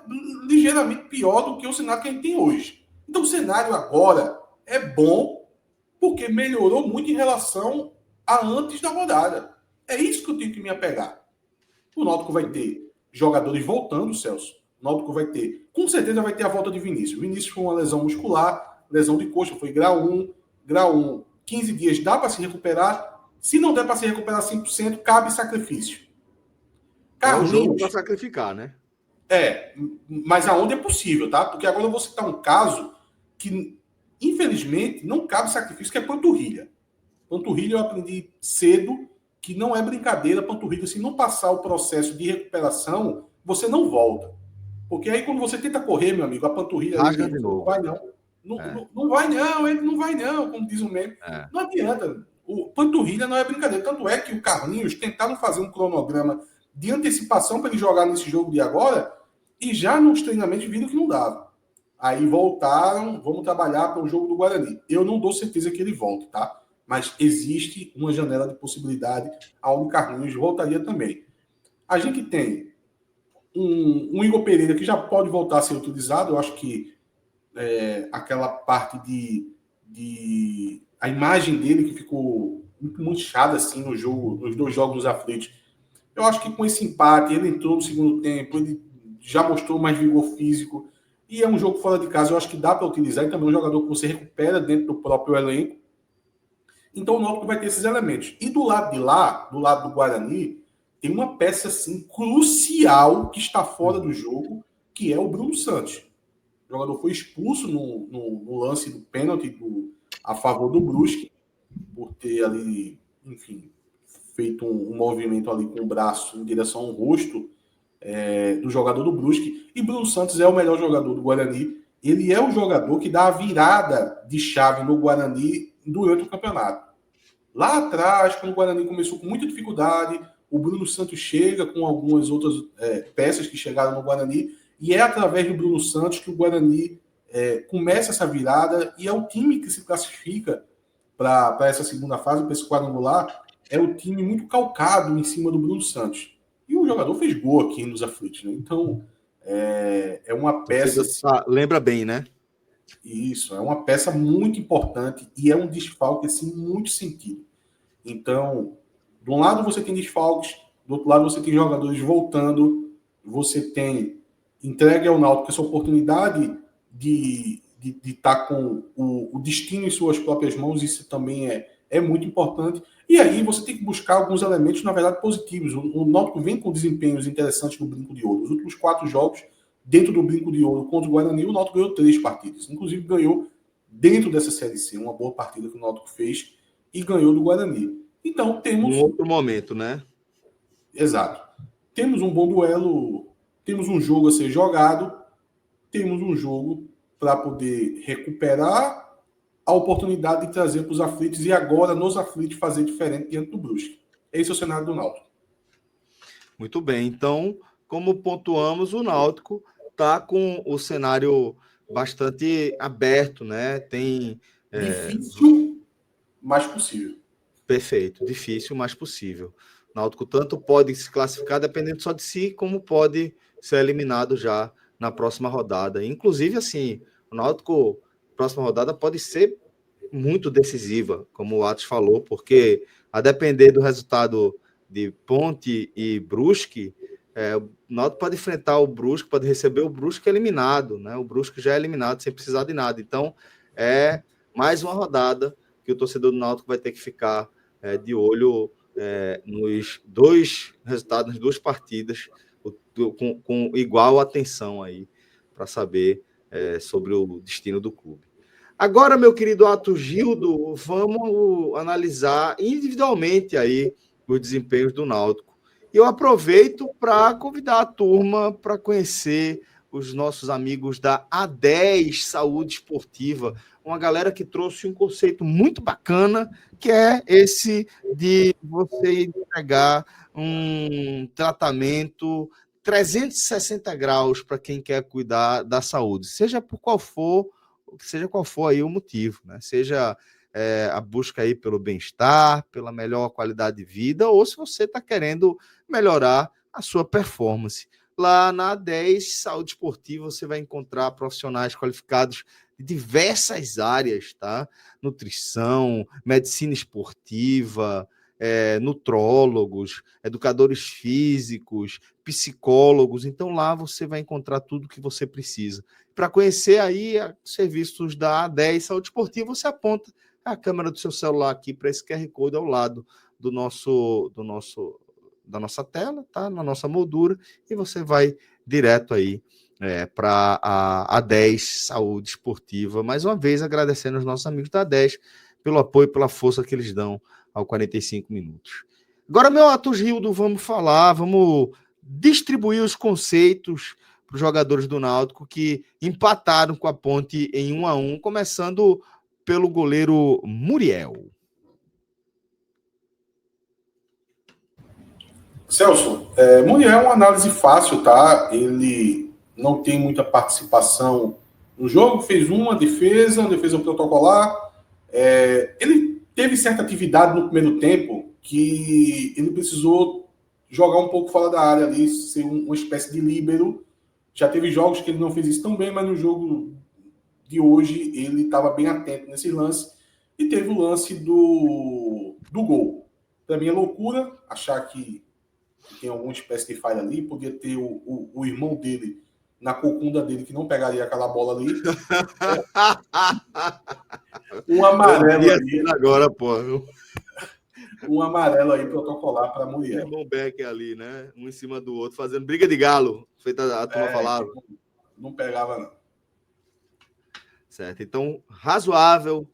ligeiramente pior do que o cenário que a gente tem hoje. Então o cenário agora é bom porque melhorou muito em relação a antes da rodada. É isso que eu tenho que me apegar. O Náutico vai ter jogadores voltando, Celso. O Náutico vai ter, com certeza vai ter a volta de Vinícius. Vinícius foi uma lesão muscular, lesão de coxa, foi grau 1. Grau 1, 15 dias dá para se recuperar. Se não der para se recuperar 100%, cabe sacrifício. Carlinhos, é um jogo para sacrificar, né? Mas aonde é possível, tá? Porque agora eu vou citar um caso que, infelizmente, não cabe sacrifício, que é panturrilha. Panturrilha eu aprendi cedo que não é brincadeira, panturrilha. Se não passar o processo de recuperação, você não volta. Porque aí quando você tenta correr, meu amigo, a panturrilha... Rasga de novo. Não vai não. Não vai não, ele não vai não, como diz o meme. Não adianta. O panturrilha não é brincadeira. Tanto é que o Carlinhos tentaram fazer um cronograma de antecipação para ele jogar nesse jogo de agora e já nos treinamentos viram que não dava. Aí voltaram, vamos trabalhar para o jogo do Guarani. Eu não dou certeza que ele volte, tá? Mas existe uma janela de possibilidade aonde o Carlinhos voltaria também. A gente tem um Igor Pereira que já pode voltar a ser utilizado. Eu acho que aquela parte a imagem dele que ficou muito manchada assim no jogo, nos 2 jogos dos aflitos. Eu acho que com esse empate, ele entrou no segundo tempo, ele já mostrou mais vigor físico, e é um jogo fora de casa, eu acho que dá para utilizar, e também é um jogador que você recupera dentro do próprio elenco. Então o Náutico vai ter esses elementos. E do lado de lá, do lado do Guarani, tem uma peça assim, crucial que está fora do jogo, que é o Bruno Santos. O jogador foi expulso no lance do pênalti a favor do Brusque, por ter ali, enfim, feito um movimento ali com o braço em direção ao rosto do jogador do Brusque. E Bruno Santos é o melhor jogador do Guarani. Ele é o jogador que dá a virada de chave no Guarani durante o campeonato. Lá atrás, quando o Guarani começou com muita dificuldade, o Bruno Santos chega com algumas outras peças que chegaram no Guarani, e é através do Bruno Santos que o Guarani começa essa virada, e é o time que se classifica para essa segunda fase, para esse quadrangular, é o time muito calcado em cima do Bruno Santos. E o jogador fez gol aqui nos aflitos, né? Então, é uma peça... Lembra bem, né? Isso, é uma peça muito importante e é um desfalque, assim, muito sentido. Então, de um lado você tem desfalques, do outro lado você tem jogadores voltando, você tem entregue ao Náutico essa oportunidade de estar com o destino em suas próprias mãos, isso também é muito importante. E aí você tem que buscar alguns elementos, na verdade, positivos. O Náutico vem com desempenhos interessantes no Brinco de Ouro. Os últimos 4 jogos, dentro do Brinco de Ouro contra o Guarani, o Náutico ganhou 3 partidas. Inclusive ganhou dentro dessa Série C, uma boa partida que o Náutico fez e ganhou do Guarani. Então temos... Um outro momento, né? Exato. Temos um bom duelo, temos um jogo a ser jogado, temos um jogo para poder recuperar a oportunidade de trazer para os aflitos e agora nos aflitos fazer diferente diante do Brusque. Esse é o cenário do Náutico. Muito bem. Então, como pontuamos, o Náutico está com o cenário bastante aberto, né? Tem... Difícil, mas possível. Perfeito. Difícil, mas possível. O Náutico tanto pode se classificar dependendo só de si, como pode ser eliminado já na próxima rodada. Inclusive, assim, o Náutico, próxima rodada, pode ser muito decisiva, como o Atos falou, porque a depender do resultado de Ponte e Brusque, o Náutico pode enfrentar o Brusque, pode receber o Brusque eliminado, né? O Brusque já é eliminado sem precisar de nada. Então, é mais uma rodada que o torcedor do Náutico vai ter que ficar de olho nos 2 resultados, nas 2 partidas, com igual atenção aí, para saber sobre o destino do clube. Agora, meu querido Atos Gildo, vamos analisar individualmente aí os desempenhos do Náutico. Eu aproveito para convidar a turma para conhecer os nossos amigos da A10 Saúde Esportiva, uma galera que trouxe um conceito muito bacana, que é esse de você entregar um tratamento 360 graus para quem quer cuidar da saúde, seja qual for aí o motivo, né? Seja a busca aí pelo bem-estar, pela melhor qualidade de vida, ou se você está querendo melhorar a sua performance. Lá na A10 Saúde Esportiva você vai encontrar profissionais qualificados de diversas áreas, tá? Nutrição, medicina esportiva, nutrólogos, educadores físicos, psicólogos. Então lá você vai encontrar tudo que você precisa. Para conhecer aí serviços da A10 Saúde Esportiva, você aponta a câmera do seu celular aqui para esse QR Code ao lado da nossa tela, tá? Na nossa moldura, e você vai direto aí para a A10 Saúde Esportiva. Mais uma vez, agradecendo aos nossos amigos da A10 pelo apoio, pela força que eles dão ao 45 minutos. Agora, meu Atos Rildo, vamos distribuir os conceitos para os jogadores do Náutico que empataram com a Ponte em 1-1, começando pelo goleiro Muriel. Celso, Muriel é uma análise fácil, tá? Ele não tem muita participação no jogo, fez uma defesa protocolar. Ele teve certa atividade no primeiro tempo que ele precisou jogar um pouco fora da área ali, ser uma espécie de líbero. Já teve jogos que ele não fez isso tão bem, mas no jogo de hoje ele estava bem atento nesse lance. E teve o lance do gol. Para mim é loucura achar que tem alguma espécie de falha ali. Podia ter o irmão dele na cocunda dele que não pegaria aquela bola ali. Um amarelo ali. Agora, pô. Um amarelo aí protocolar para Muriel. Irmão Becker ali, né? Um em cima do outro, fazendo briga de galo. Feita a turma falava. Não pegava, não. Certo. Então, razoável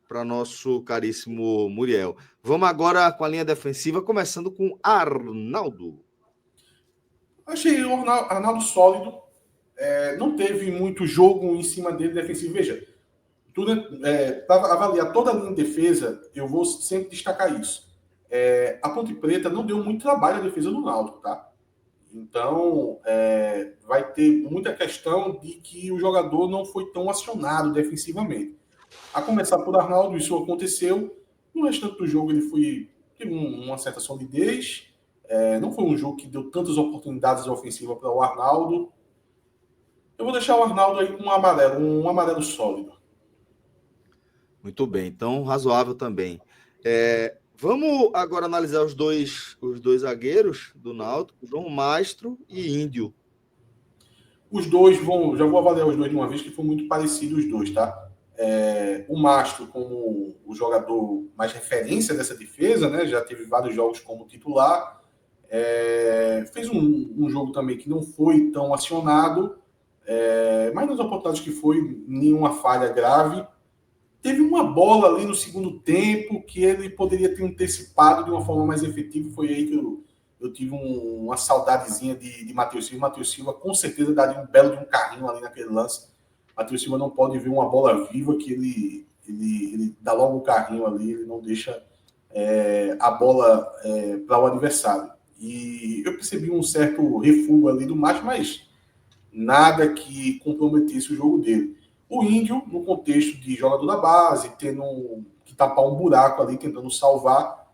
para nosso caríssimo Muriel. Vamos agora com a linha defensiva, começando com Arnaldo. Achei o Arnaldo sólido. Não teve muito jogo em cima dele defensivo. Veja, para avaliar toda a linha de defesa, eu vou sempre destacar isso. A Ponte Preta não deu muito trabalho à defesa do Náutico, tá? Então, vai ter muita questão de que o jogador não foi tão acionado defensivamente. A começar por Arnaldo, isso aconteceu. No restante do jogo, ele teve uma certa solidez. Não foi um jogo que deu tantas oportunidades ofensivas para o Arnaldo. Eu vou deixar o Arnaldo aí com um amarelo sólido. Muito bem, então razoável também. Vamos agora analisar os dois zagueiros do Náutico, João Mastro e Índio. Os dois já vou avaliar os dois de uma vez, que foi muito parecido os dois, tá? O Mastro como o jogador mais referência dessa defesa, né? Já teve vários jogos como titular. Fez um jogo também que não foi tão acionado, mas nas oportunidades que foi, nenhuma falha grave. Teve uma bola ali no segundo tempo que ele poderia ter antecipado de uma forma mais efetiva. Foi aí que eu tive uma saudadezinha de Matheus Silva. Matheus Silva com certeza daria um belo de um carrinho ali naquele lance. Matheus Silva não pode ver uma bola viva que ele dá logo o carrinho ali, ele não deixa a bola para o adversário. E eu percebi um certo refúgio ali do Macho, mas nada que comprometesse o jogo dele. O Índio, no contexto de jogador da base, tendo que tapar um buraco ali, tentando salvar.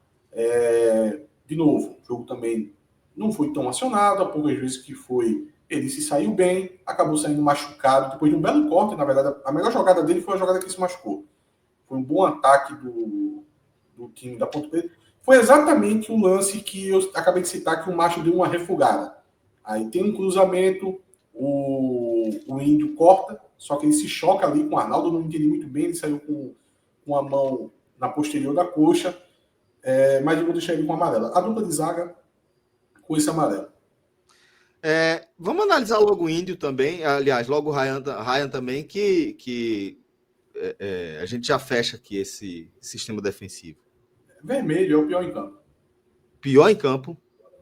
De novo, o jogo também não foi tão acionado, há poucas vezes que foi, ele se saiu bem, acabou saindo machucado, depois de um belo corte, na verdade, a melhor jogada dele foi a jogada que ele se machucou. Foi um bom ataque do time da Ponte Preta. Foi exatamente o lance que eu acabei de citar, que o Macho deu uma refugada. Aí tem um cruzamento, o Índio corta, só que ele se choca ali com o Arnaldo, eu não entendi muito bem, ele saiu com a mão na posterior da coxa, mas eu vou deixar ele com amarela. A dupla de zaga com esse amarelo. Vamos analisar logo o Índio também, aliás, logo o Ryan também, que a gente já fecha aqui esse sistema defensivo. Vermelho é o pior em campo. Pior em campo?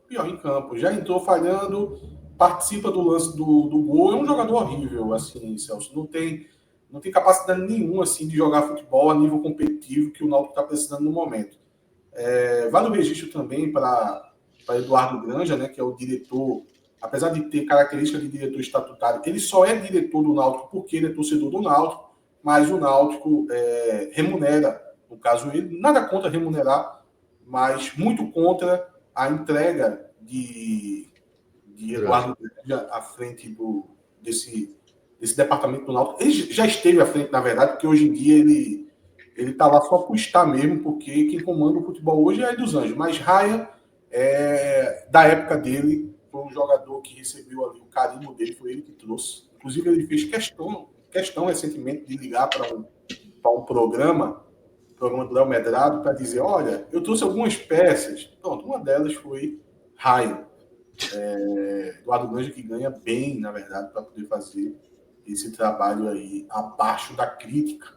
Pior em campo. Já entrou falhando. participa do lance do gol, é um jogador horrível, assim, Celso. Não tem capacidade nenhuma assim, de jogar futebol a nível competitivo que o Náutico está precisando no momento. Vale o registro também para Eduardo Granja, né, que é o diretor, apesar de ter característica de diretor estatutário, ele só é diretor do Náutico porque ele é torcedor do Náutico, mas o Náutico remunera, no caso ele, nada contra remunerar, mas muito contra a entrega de Eduardo Granja à frente desse departamento do Náutico. Ele já esteve à frente, na verdade, porque hoje em dia ele está lá só por estar mesmo, porque quem comanda o futebol hoje é dos Anjos. Mas Raia, da época dele, foi um jogador que recebeu ali o carinho dele, foi ele que trouxe. Inclusive, ele fez questão recentemente de ligar para um programa do Léo Medrado, para dizer, olha, eu trouxe algumas peças. Pronto, uma delas foi Raia. Eduardo Granja, que ganha bem, na verdade, para poder fazer esse trabalho aí abaixo da crítica.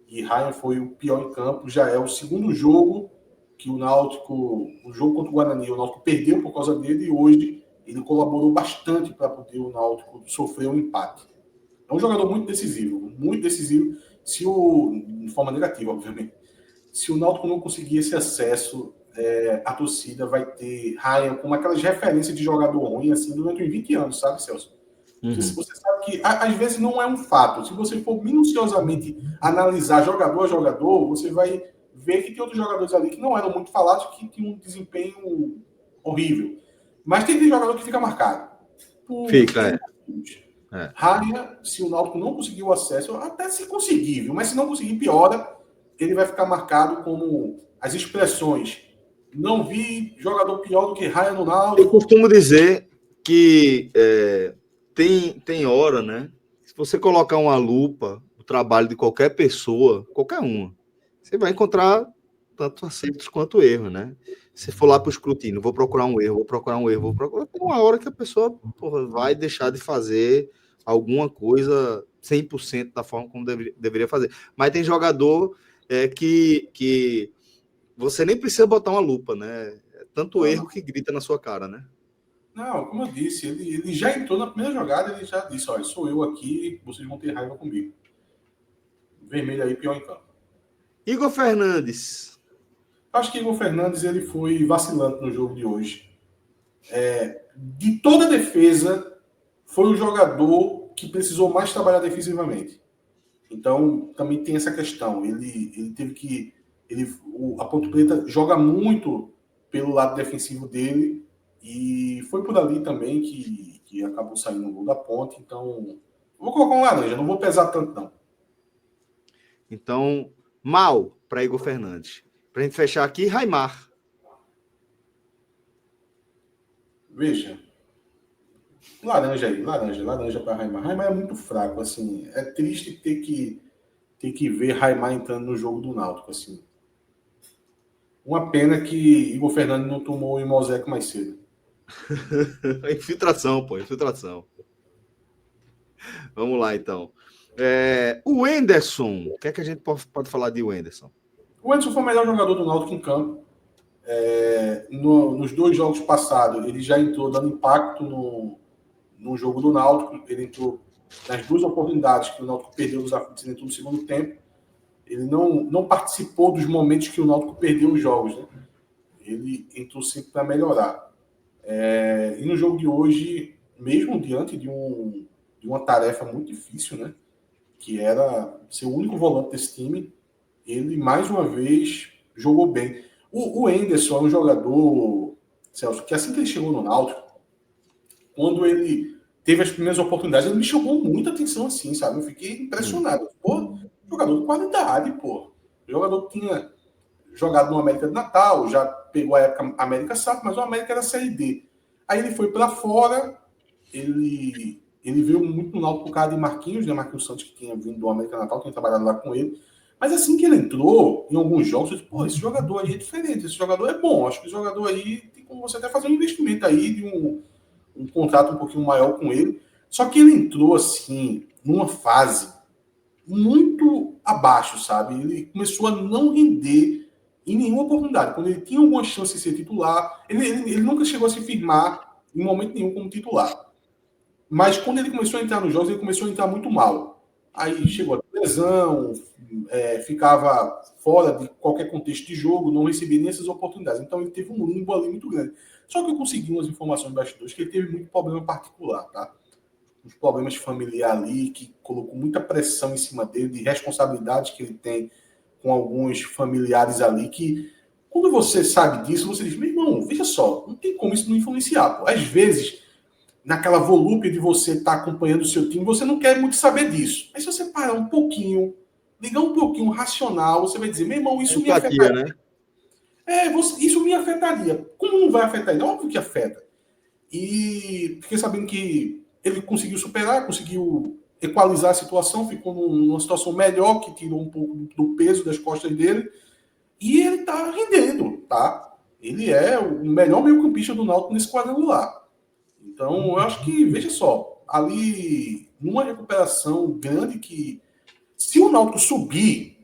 E Ryan foi o pior em campo. Já é o segundo jogo que o Náutico, o jogo contra o Guarani, o Náutico perdeu por causa dele, e hoje ele colaborou bastante para poder o Náutico sofrer um empate. É um jogador muito decisivo, de forma negativa, obviamente. Se o Náutico não conseguir esse acesso, a torcida vai ter Ryan como aquelas referências de jogador ruim assim, durante uns 20 anos, sabe, Celso? Uhum. Você sabe que, às vezes, não é um fato. Se você for minuciosamente analisar jogador a jogador, você vai ver que tem outros jogadores ali que não eram muito falados, que tinham um desempenho horrível. Mas tem jogador que fica marcado. Fica, Raya, se o Náutico não conseguir o acesso, até se conseguir, viu? Mas se não conseguir, piora. Ele vai ficar marcado como as expressões. Não vi jogador pior do que Raya no Náutico. Eu costumo dizer que tem hora, né? Se você colocar uma lupa no trabalho de qualquer pessoa, qualquer uma, você vai encontrar tanto acertos quanto erros, né? Se for lá para o escrutínio, vou procurar um erro. Tem uma hora que a pessoa vai deixar de fazer alguma coisa 100% da forma como deveria fazer. Mas tem jogador que você nem precisa botar uma lupa, né? É tanto erro que grita na sua cara, né? Não, como eu disse, ele já entrou na primeira jogada, ele já disse, olha, sou eu aqui, vocês vão ter raiva comigo. Vermelho aí, pior em campo. Igor Fernandes. Acho que Igor Fernandes ele foi vacilante no jogo de hoje. De toda a defesa, foi o jogador que precisou mais trabalhar defensivamente. Então, também tem essa questão. Ele teve que... a Ponte Preta joga muito pelo lado defensivo dele, e foi por ali também que acabou saindo o gol da Ponte. Então, vou colocar um laranja, não vou pesar tanto, não. Então, mal para Igor Fernandes. Para a gente fechar aqui, Raimar. Veja. Laranja para Raimar. Raimar é muito fraco, assim. É triste ter que ver Raimar entrando no jogo do Náutico, assim. Uma pena que Igor Fernandes não tomou o Imoseco mais cedo. Infiltração. Vamos lá, então. O Wenderson. O que é que a gente pode falar de Wenderson? O Wenderson foi o melhor jogador do Náutico em campo. Nos 2 jogos passados, ele já entrou dando impacto no jogo do Náutico. Ele entrou nas 2 oportunidades que o Náutico perdeu nos aflitos, ele entrou no segundo tempo. Ele não participou dos momentos que o Náutico perdeu os jogos, né? Ele entrou sempre para melhorar. E no jogo de hoje, mesmo diante de uma tarefa muito difícil, né? Que era ser o único volante desse time, ele mais uma vez jogou bem. O Henderson é um jogador, Celso, que assim que ele chegou no Náutico, quando ele teve as primeiras oportunidades, ele me chamou muita atenção assim, sabe? Eu fiquei impressionado. Pô, jogador de qualidade, pô. O jogador que tinha jogado no América de Natal, já pegou a época América SAF, mas o América era Série D. Aí ele foi para fora, ele veio muito no Náutico por causa de Marquinhos, né? Marquinhos Santos, que tinha vindo do América de Natal, tinha trabalhado lá com ele. Mas assim que ele entrou, em alguns jogos, eu disse, pô, esse jogador aí é diferente, esse jogador é bom. Acho que esse jogador aí tem como você até fazer um investimento aí de um contrato um pouquinho maior com ele. Só que ele entrou, assim, numa fase muito abaixo, sabe? Ele começou a não render em nenhuma oportunidade. Quando ele tinha alguma chance de ser titular, ele nunca chegou a se firmar em momento nenhum como titular. Mas quando ele começou a entrar nos jogos, ele começou a entrar muito mal. Aí chegou a lesão, ficava fora de qualquer contexto de jogo, não recebia nem essas oportunidades. Então ele teve um limbo ali muito grande. Só que eu consegui umas informações de bastidores que ele teve muito problema particular, tá? Uns problemas familiares ali, que colocou muita pressão em cima dele, de responsabilidades que ele tem com alguns familiares ali, que quando você sabe disso, você diz, meu irmão, veja só, não tem como isso não influenciar. Pô. Às vezes, naquela volúpia de você estar acompanhando o seu time, você não quer muito saber disso. Mas se você parar um pouquinho, ligar um pouquinho racional, você vai dizer, meu irmão, isso me afetaria. Né? Isso me afetaria. Como não vai afetar? É óbvio que afeta. E fiquei sabendo que ele conseguiu superar, conseguiu equalizar a situação, ficou numa situação melhor, que tirou um pouco do peso das costas dele. E ele tá rendendo, tá? Ele é o melhor meio-campista do Náutico nesse quadrangular. Então, eu acho que, veja só, ali, numa recuperação grande que, se o Náutico subir,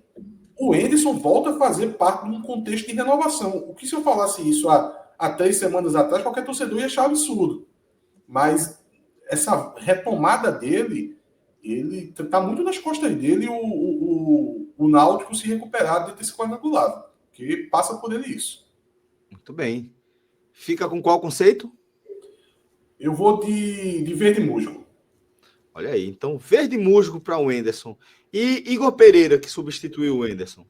o Enderson volta a fazer parte de um contexto de renovação. O que se eu falasse isso há 3 semanas atrás, qualquer torcedor ia achar absurdo. Mas essa retomada dele, ele tá muito nas costas dele o Náutico se recuperar dentro desse quadrangular, porque passa por ele isso. Muito bem. Fica com qual conceito? Eu vou de verde musgo. Olha aí, então verde musgo para o Enderson. E Igor Pereira, que substituiu o Enderson.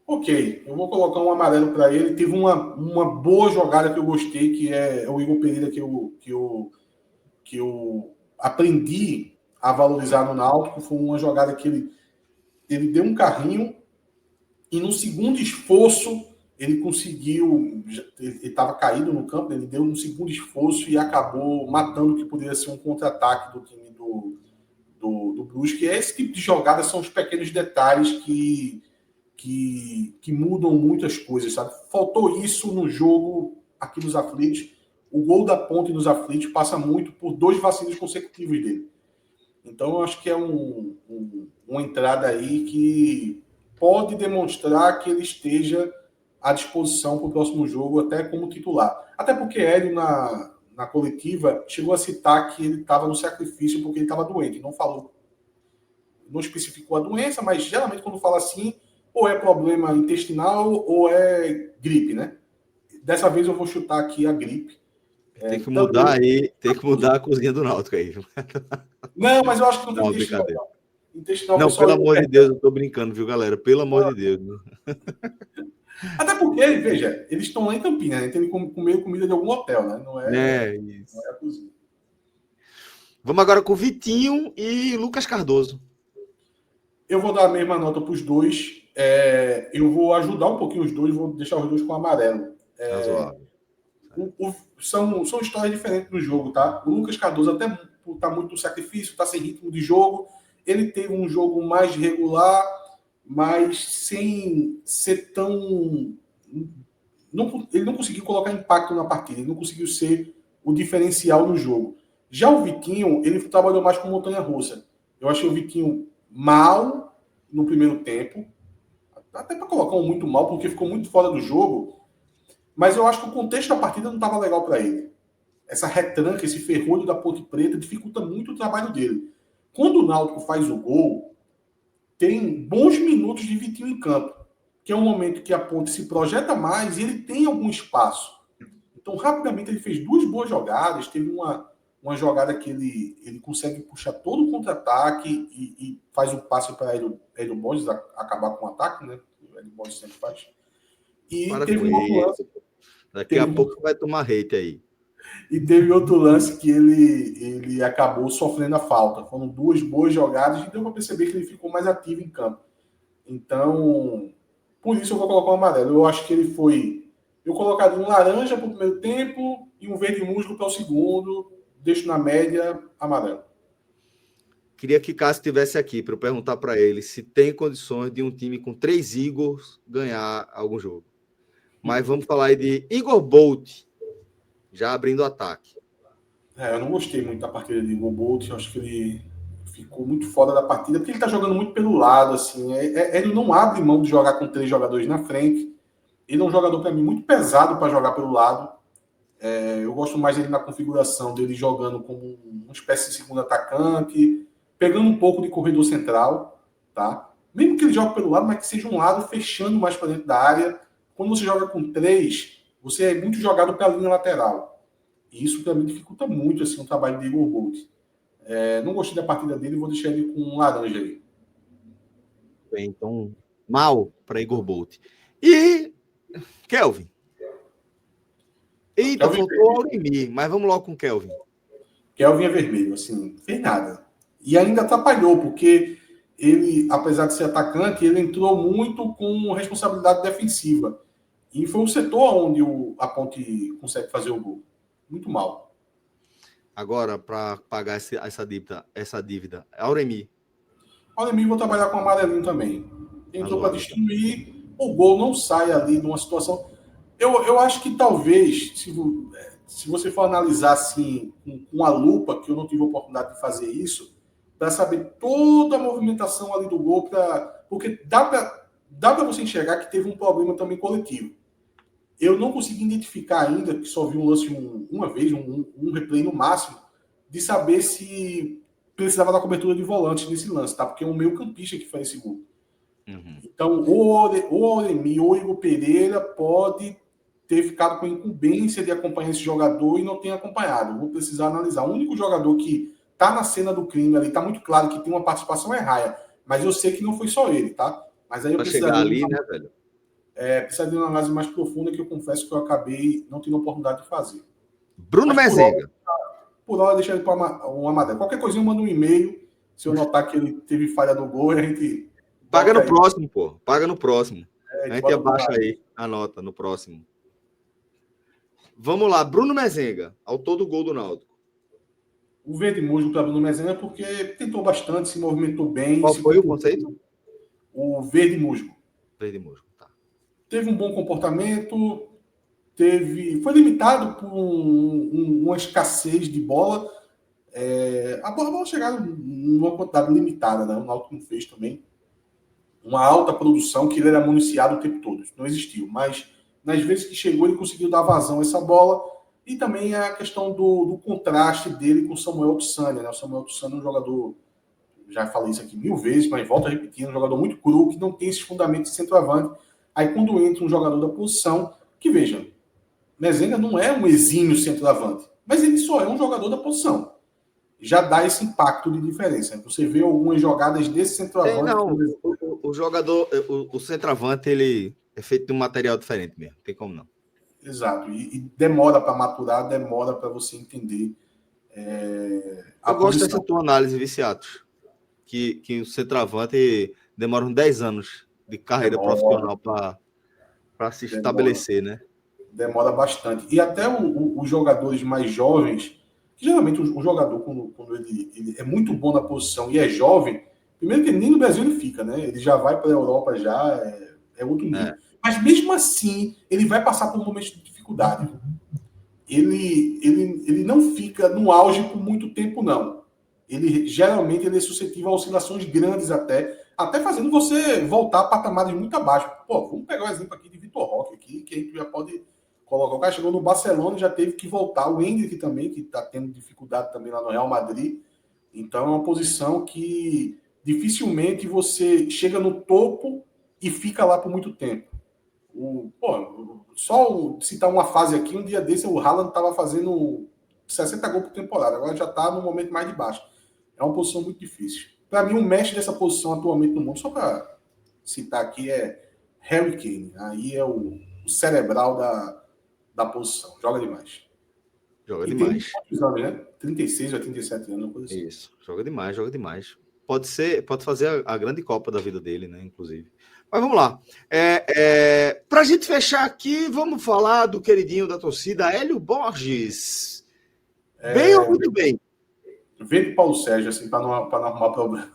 Ok, eu vou colocar um amarelo para ele. Teve uma boa jogada que eu gostei, que é o Igor Pereira, que eu aprendi a valorizar no Náutico. Foi uma jogada que ele deu um carrinho e no segundo esforço ele conseguiu, ele estava caído no campo, ele deu um segundo esforço e acabou matando o que poderia ser um contra-ataque do time do Brusque. E esse tipo de jogada são os pequenos detalhes que mudam muitas coisas, sabe? Faltou isso no jogo aqui nos Aflitos. O gol da Ponte nos Aflitos passa muito por 2 vacilos consecutivos dele. Então, eu acho que é uma entrada aí que pode demonstrar que ele esteja à disposição para o próximo jogo, até como titular. Até porque Hélio, na coletiva, chegou a citar que ele estava no sacrifício porque ele estava doente. Não falou, não especificou a doença, mas geralmente quando fala assim, ou é problema intestinal ou é gripe, né? Dessa vez eu vou chutar aqui a gripe. Tem que mudar aí, tem que mudar a cozinha do Náutico aí. Não, mas eu acho que não tem Não, intestinal. brincadeira. Intestinal, Não, pelo amor de Deus, eu tô brincando, viu, galera? Pelo amor de Deus. Até porque, veja, eles estão lá em Campinas, né? Então eles comeram comida de algum hotel, né? Não é isso. Não é a cozinha. Vamos agora com Vitinho e Lucas Cardoso. Eu vou dar a mesma nota para os dois. Eu vou ajudar um pouquinho os dois, vou deixar os dois com amarelo. São histórias diferentes do jogo, tá? O Lucas Cardoso até tá muito no sacrifício, tá sem ritmo de jogo. Ele teve um jogo mais regular, mas sem ser tão... ele não conseguiu colocar impacto na partida, ele não conseguiu ser o diferencial no jogo. Já o Vitinho, ele trabalhou mais com montanha-russa. Eu achei o Vitinho mal no primeiro tempo, até para colocar um muito mal, porque ficou muito fora do jogo, mas eu acho que o contexto da partida não estava legal para ele. Essa retranca, esse ferrolho da Ponte Preta dificulta muito o trabalho dele. Quando o Náutico faz o gol, tem bons minutos de Vitinho em campo, que é um momento que a Ponte se projeta mais e ele tem algum espaço. Então, rapidamente, ele fez 2 boas jogadas, teve uma jogada que ele consegue puxar todo o contra-ataque e faz um passe para Hélio Borges acabar com o ataque, né? O Hélio Borges sempre faz. E teve um outro lance. Daqui a pouco vai tomar hate aí. E teve outro lance que ele acabou sofrendo a falta. Foram 2 boas jogadas e deu para perceber que ele ficou mais ativo em campo. Então, por isso eu vou colocar um amarelo. Eu acho que ele foi... Eu colocaria um laranja para o primeiro tempo e um verde musgo para o segundo. Deixo na média amarelo. Queria que Cássio estivesse aqui para eu perguntar para ele se tem condições de um time com 3 Igors ganhar algum jogo. Mas vamos falar aí de Igor Bolt, já abrindo o ataque. Eu não gostei muito da partida de Igor Bolt. Eu acho que ele ficou muito fora da partida, porque ele está jogando muito pelo lado. Assim. Ele não abre mão de jogar com 3 jogadores na frente. Ele é um jogador, para mim, muito pesado para jogar pelo lado. Eu gosto mais dele na configuração dele jogando como uma espécie de segundo atacante, pegando um pouco de corredor central, tá? Mesmo que ele jogue pelo lado, mas que seja um lado fechando mais para dentro da área. Quando você joga com 3, você é muito jogado pela linha lateral. E isso para mim dificulta muito assim, o trabalho de Igor Bolt. Não gostei da partida dele, vou deixar ele com um laranja aí. Bem, então, mal para Igor Bolt. E Kelvin. Eita, Kelvin faltou o Auremi, mas vamos logo com o Kelvin. Kelvin é vermelho, assim, não fez nada. E ainda atrapalhou, porque ele, apesar de ser atacante, ele entrou muito com responsabilidade defensiva. E foi o setor onde a Ponte consegue fazer o gol. Muito mal. Agora, para pagar essa dívida, Auremi. Auremi, vou trabalhar com amarelinho também. Entrou para destruir, o gol não sai ali numa situação... Eu acho que talvez, se você for analisar assim, com a lupa, que eu não tive a oportunidade de fazer isso, para saber toda a movimentação ali do gol, porque dá para você enxergar que teve um problema também coletivo. Eu não consegui identificar ainda, que só vi um lance uma vez, um replay no máximo, de saber se precisava da cobertura de volante nesse lance, tá? Porque é um meio campista que faz esse gol. Uhum. Então, o Auremi ou o Igor Pereira pode ter ficado com a incumbência de acompanhar esse jogador e não tem acompanhado. Vou precisar analisar. O único jogador que está na cena do crime ali, está muito claro que tem uma participação Raia, mas eu sei que não foi só ele, tá? Mas aí eu precisaria chegar ali, né, velho? Precisaria de uma análise mais profunda que eu confesso que eu acabei não tendo a oportunidade de fazer. Bruno Mezenga. Por hora, deixa ele para um Amadeu. Qualquer coisinha, eu mando um e-mail. Se eu notar que ele teve falha no gol, a gente... Paga no próximo, pô. Paga no próximo. A gente abaixa aí a nota no próximo. Vamos lá, Bruno Mezenga, autor do gol do Náutico. O verde musgo para Bruno Mezenga porque tentou bastante, se movimentou bem. Qual foi o conceito? O verde musgo. Verde musgo, tá. Teve um bom comportamento, foi limitado por uma escassez de bola. A bola chegava numa quantidade limitada, né? O Náutico não fez também uma alta produção que ele era municiado o tempo todo. Isso não existiu, mas nas vezes que chegou, ele conseguiu dar vazão a essa bola. E também a questão do contraste dele com o Samuel Tsania, né? O Samuel Tsania é um jogador, já falei isso aqui 1000 vezes, mas volto a repetir, um jogador muito cru, que não tem esses fundamentos de centroavante. Aí quando entra um jogador da posição, que veja, Mezenga não é um exímio centroavante, mas ele só é um jogador da posição. Já dá esse impacto de diferença. Você vê algumas jogadas desse centroavante... O jogador, o centroavante, ele é feito de um material diferente mesmo, não tem como não. Exato, e demora para maturar, demora para você entender a Eu gosto dessa tua análise, Viciatos, que o centroavante demora uns 10 anos de carreira profissional para se estabelecer, né? Demora bastante. E até os jogadores mais jovens, que geralmente o jogador, quando ele é muito bom na posição e é jovem, primeiro que nem no Brasil ele fica, né? Ele já vai para a Europa, já é outro nível. Mas mesmo assim, ele vai passar por um momento de dificuldade. Ele não fica no auge por muito tempo, não. Geralmente ele é suscetível a oscilações grandes até fazendo você voltar a patamares muito abaixo. Pô, vamos pegar o exemplo aqui de Vitor Roque, aqui, que a gente já pode colocar. O cara chegou no Barcelona e já teve que voltar. O Endrick também, que está tendo dificuldade também lá no Real Madrid. Então é uma posição que dificilmente você chega no topo e fica lá por muito tempo. Só citar uma fase aqui, um dia desse o Haaland estava fazendo 60 gols por temporada, agora já está no momento mais de baixo. É uma posição muito difícil. Para mim, o mestre dessa posição atualmente no mundo, só para citar aqui, é Harry Kane. Aí é o cerebral da posição. Joga demais. Joga demais. Tem anos, né? 36 ou 37 anos. Coisa assim. Isso, joga demais. Pode fazer a grande Copa da vida dele, né? Inclusive. Mas vamos lá. Para a gente fechar aqui, vamos falar do queridinho da torcida, Hélio Borges. Bem ou muito bem? Vem Paulo Sérgio, assim, para não arrumar problema.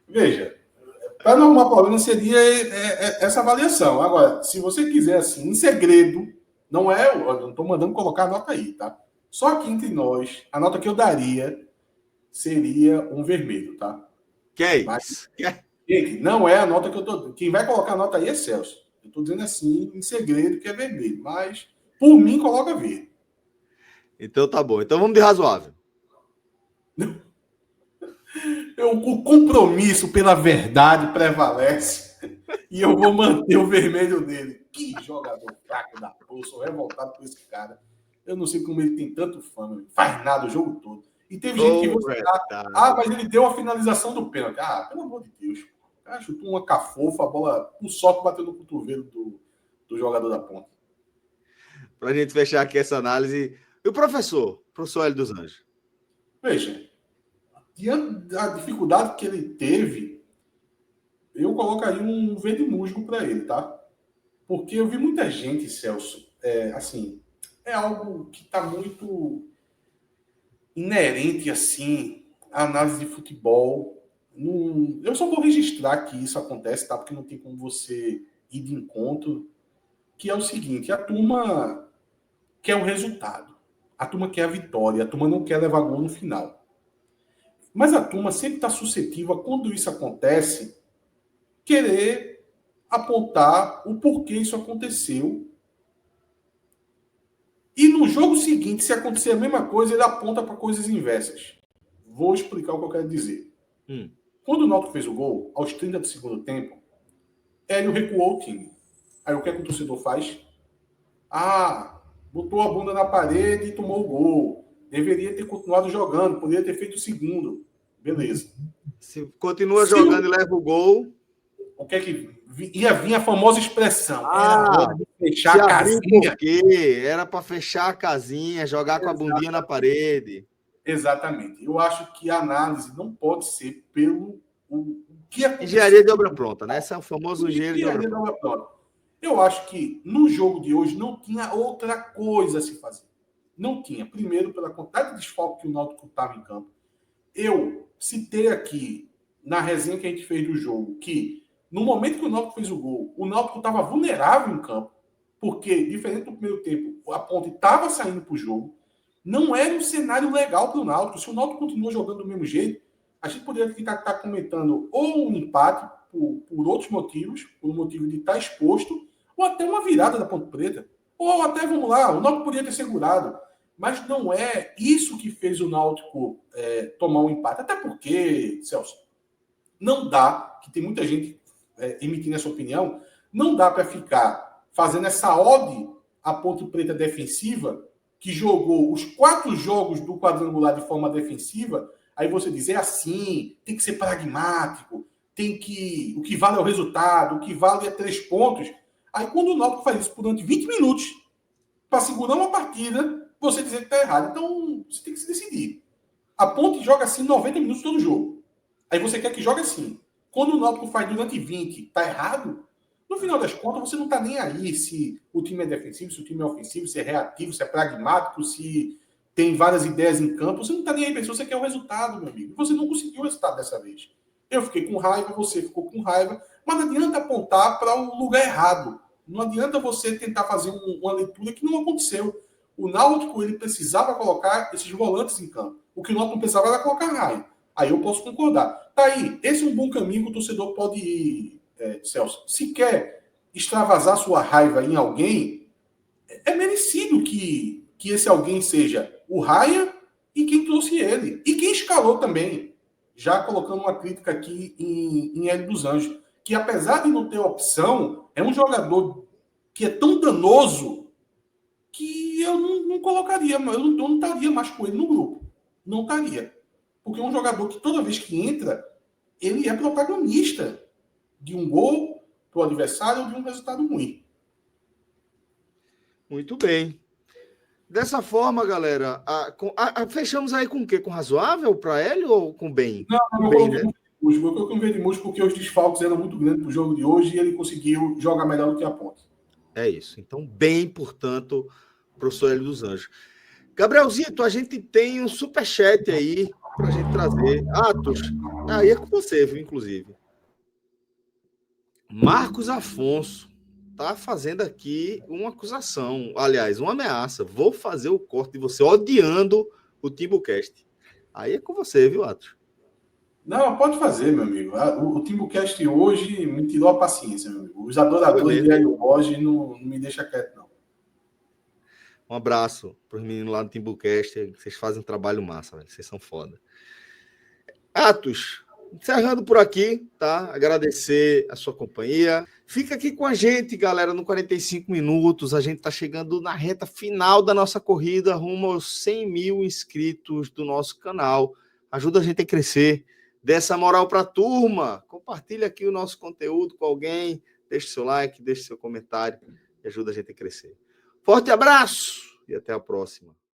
Veja, para não arrumar problema seria essa avaliação. Agora, se você quiser, assim, em segredo, não estou mandando colocar a nota aí, tá? Só aqui entre nós, a nota que eu daria seria um vermelho, tá? Que é isso? Não é a nota que eu tô... Quem vai colocar a nota aí é Celso. Eu tô dizendo assim, em segredo, que é vermelho. Mas, por mim, coloca verde. Então tá bom. Então vamos de razoável. O compromisso pela verdade prevalece e eu vou manter o vermelho dele. Que jogador fraco da porra, sou revoltado com esse cara. Eu não sei como ele tem tanto fã, não faz nada o jogo todo. E teve gente que você mas ele deu a finalização do pênalti. Ah, pelo amor de Deus. O cara chutou uma cafofa, a bola, o soco bateu no cotovelo do jogador da ponta. Para a gente fechar aqui essa análise. E o professor Hélio dos Anjos? Veja, diante da dificuldade que ele teve, eu colocaria um verde musgo para ele, tá? Porque eu vi muita gente, Celso, assim, é algo que está muito inerente, assim, à análise de futebol. Eu só vou registrar que isso acontece, tá? Porque não tem como você ir de encontro, que é o seguinte, a turma quer o resultado, a turma quer a vitória, a turma não quer levar gol no final. Mas a turma sempre está suscetível a, quando isso acontece, querer apontar o porquê isso aconteceu. E no jogo seguinte, se acontecer a mesma coisa, ele aponta para coisas inversas. Vou explicar o que eu quero dizer. Quando o Náutico fez o gol, aos 30 do segundo tempo, Hélio recuou o time. Aí o que é que o torcedor faz? Botou a bunda na parede e tomou o gol. Deveria ter continuado jogando, poderia ter feito o segundo. Beleza. Se continua jogando e leva o gol... O que é que ia vir a famosa expressão? Era hora de fechar a casinha. Era para fechar a casinha, jogar com a bundinha na parede. Exatamente. Eu acho que a análise não pode ser pelo que aconteceu. Engenharia de obra pronta, né? Esse é o famoso engenharia de obra pronta. Eu acho que no jogo de hoje não tinha outra coisa a se fazer. Não tinha. Primeiro, pela quantidade de desfalque que o Náutico estava em campo. Eu citei aqui, na resenha que a gente fez do jogo, que no momento que o Náutico fez o gol, o Náutico estava vulnerável em campo, porque, diferente do primeiro tempo, a Ponte estava saindo para o jogo. Não era um cenário legal para o Náutico. Se o Náutico continuou jogando do mesmo jeito, a gente poderia estar comentando ou um empate por outros motivos, por motivo de estar exposto, ou até uma virada da Ponte Preta. Ou até, vamos lá, o Náutico poderia ter segurado. Mas não é isso que fez o Náutico tomar um empate. Até porque, Celso, não dá, que tem muita gente emitindo essa opinião, não dá para ficar fazendo essa ode à Ponte Preta defensiva, que jogou os 4 jogos do quadrangular de forma defensiva, aí você diz, assim, tem que ser pragmático, o que vale é o resultado, o que vale é 3 pontos. Aí quando o Náutico faz isso durante 20 minutos, para segurar uma partida, você dizer que está errado. Então, você tem que se decidir. A Ponte joga assim 90 minutos todo jogo. Aí você quer que jogue assim. Quando o Náutico faz durante 20, está errado, no final das contas, você não está nem aí se o time é defensivo, se o time é ofensivo, se é reativo, se é pragmático, se tem várias ideias em campo. Você não está nem aí, pessoa, você quer o resultado, meu amigo. Você não conseguiu o resultado dessa vez. Eu fiquei com raiva, você ficou com raiva, mas não adianta apontar para o lugar errado. Não adianta você tentar fazer uma leitura que não aconteceu. O Náutico, ele precisava colocar esses volantes em campo. O que o Náutico não precisava era colocar raio. Aí eu posso concordar. Tá aí, esse é um bom caminho que o torcedor pode ir, Celso. Se quer extravasar sua raiva em alguém, é merecido que esse alguém seja o Raia e quem trouxe ele. E quem escalou também. Já colocando uma crítica aqui em Hélio dos Anjos, que apesar de não ter opção, é um jogador que é tão danoso que eu não colocaria, eu não estaria mais com ele no grupo. Não estaria. Porque é um jogador que toda vez que entra, ele é protagonista de um gol para o adversário ou de um resultado ruim. Muito bem. Dessa forma, galera, fechamos aí com o quê? Com razoável para ele ou com bem? Não, bem, né? Eu coloquei um verde musgo porque os desfalques eram muito grandes para o jogo de hoje e ele conseguiu jogar melhor do que a Ponte. É isso. Então, bem, portanto, professor Hélio dos Anjos. Gabrielzito, a gente tem um superchat aí para a gente trazer. Atos, aí é com você, viu, inclusive. Marcos Afonso tá fazendo aqui uma acusação, aliás, uma ameaça. Vou fazer o corte de você odiando o Timbucast. Aí é com você, viu, Atos? Não, pode fazer, meu amigo. O Timbucast hoje me tirou a paciência, meu amigo. Os adoradores de Hélio Borges não me deixam quieto, não. Um abraço para os meninos lá do Timbucast. Vocês fazem um trabalho massa, véio. Vocês são foda. Atos, encerrando por aqui, tá? Agradecer a sua companhia. Fica aqui com a gente, galera, no 45 minutos. A gente está chegando na reta final da nossa corrida, rumo aos 100 mil inscritos do nosso canal. Ajuda a gente a crescer. Dê essa moral para a turma. Compartilha aqui o nosso conteúdo com alguém. Deixe seu like, deixe seu comentário. E ajuda a gente a crescer. Forte abraço e até a próxima.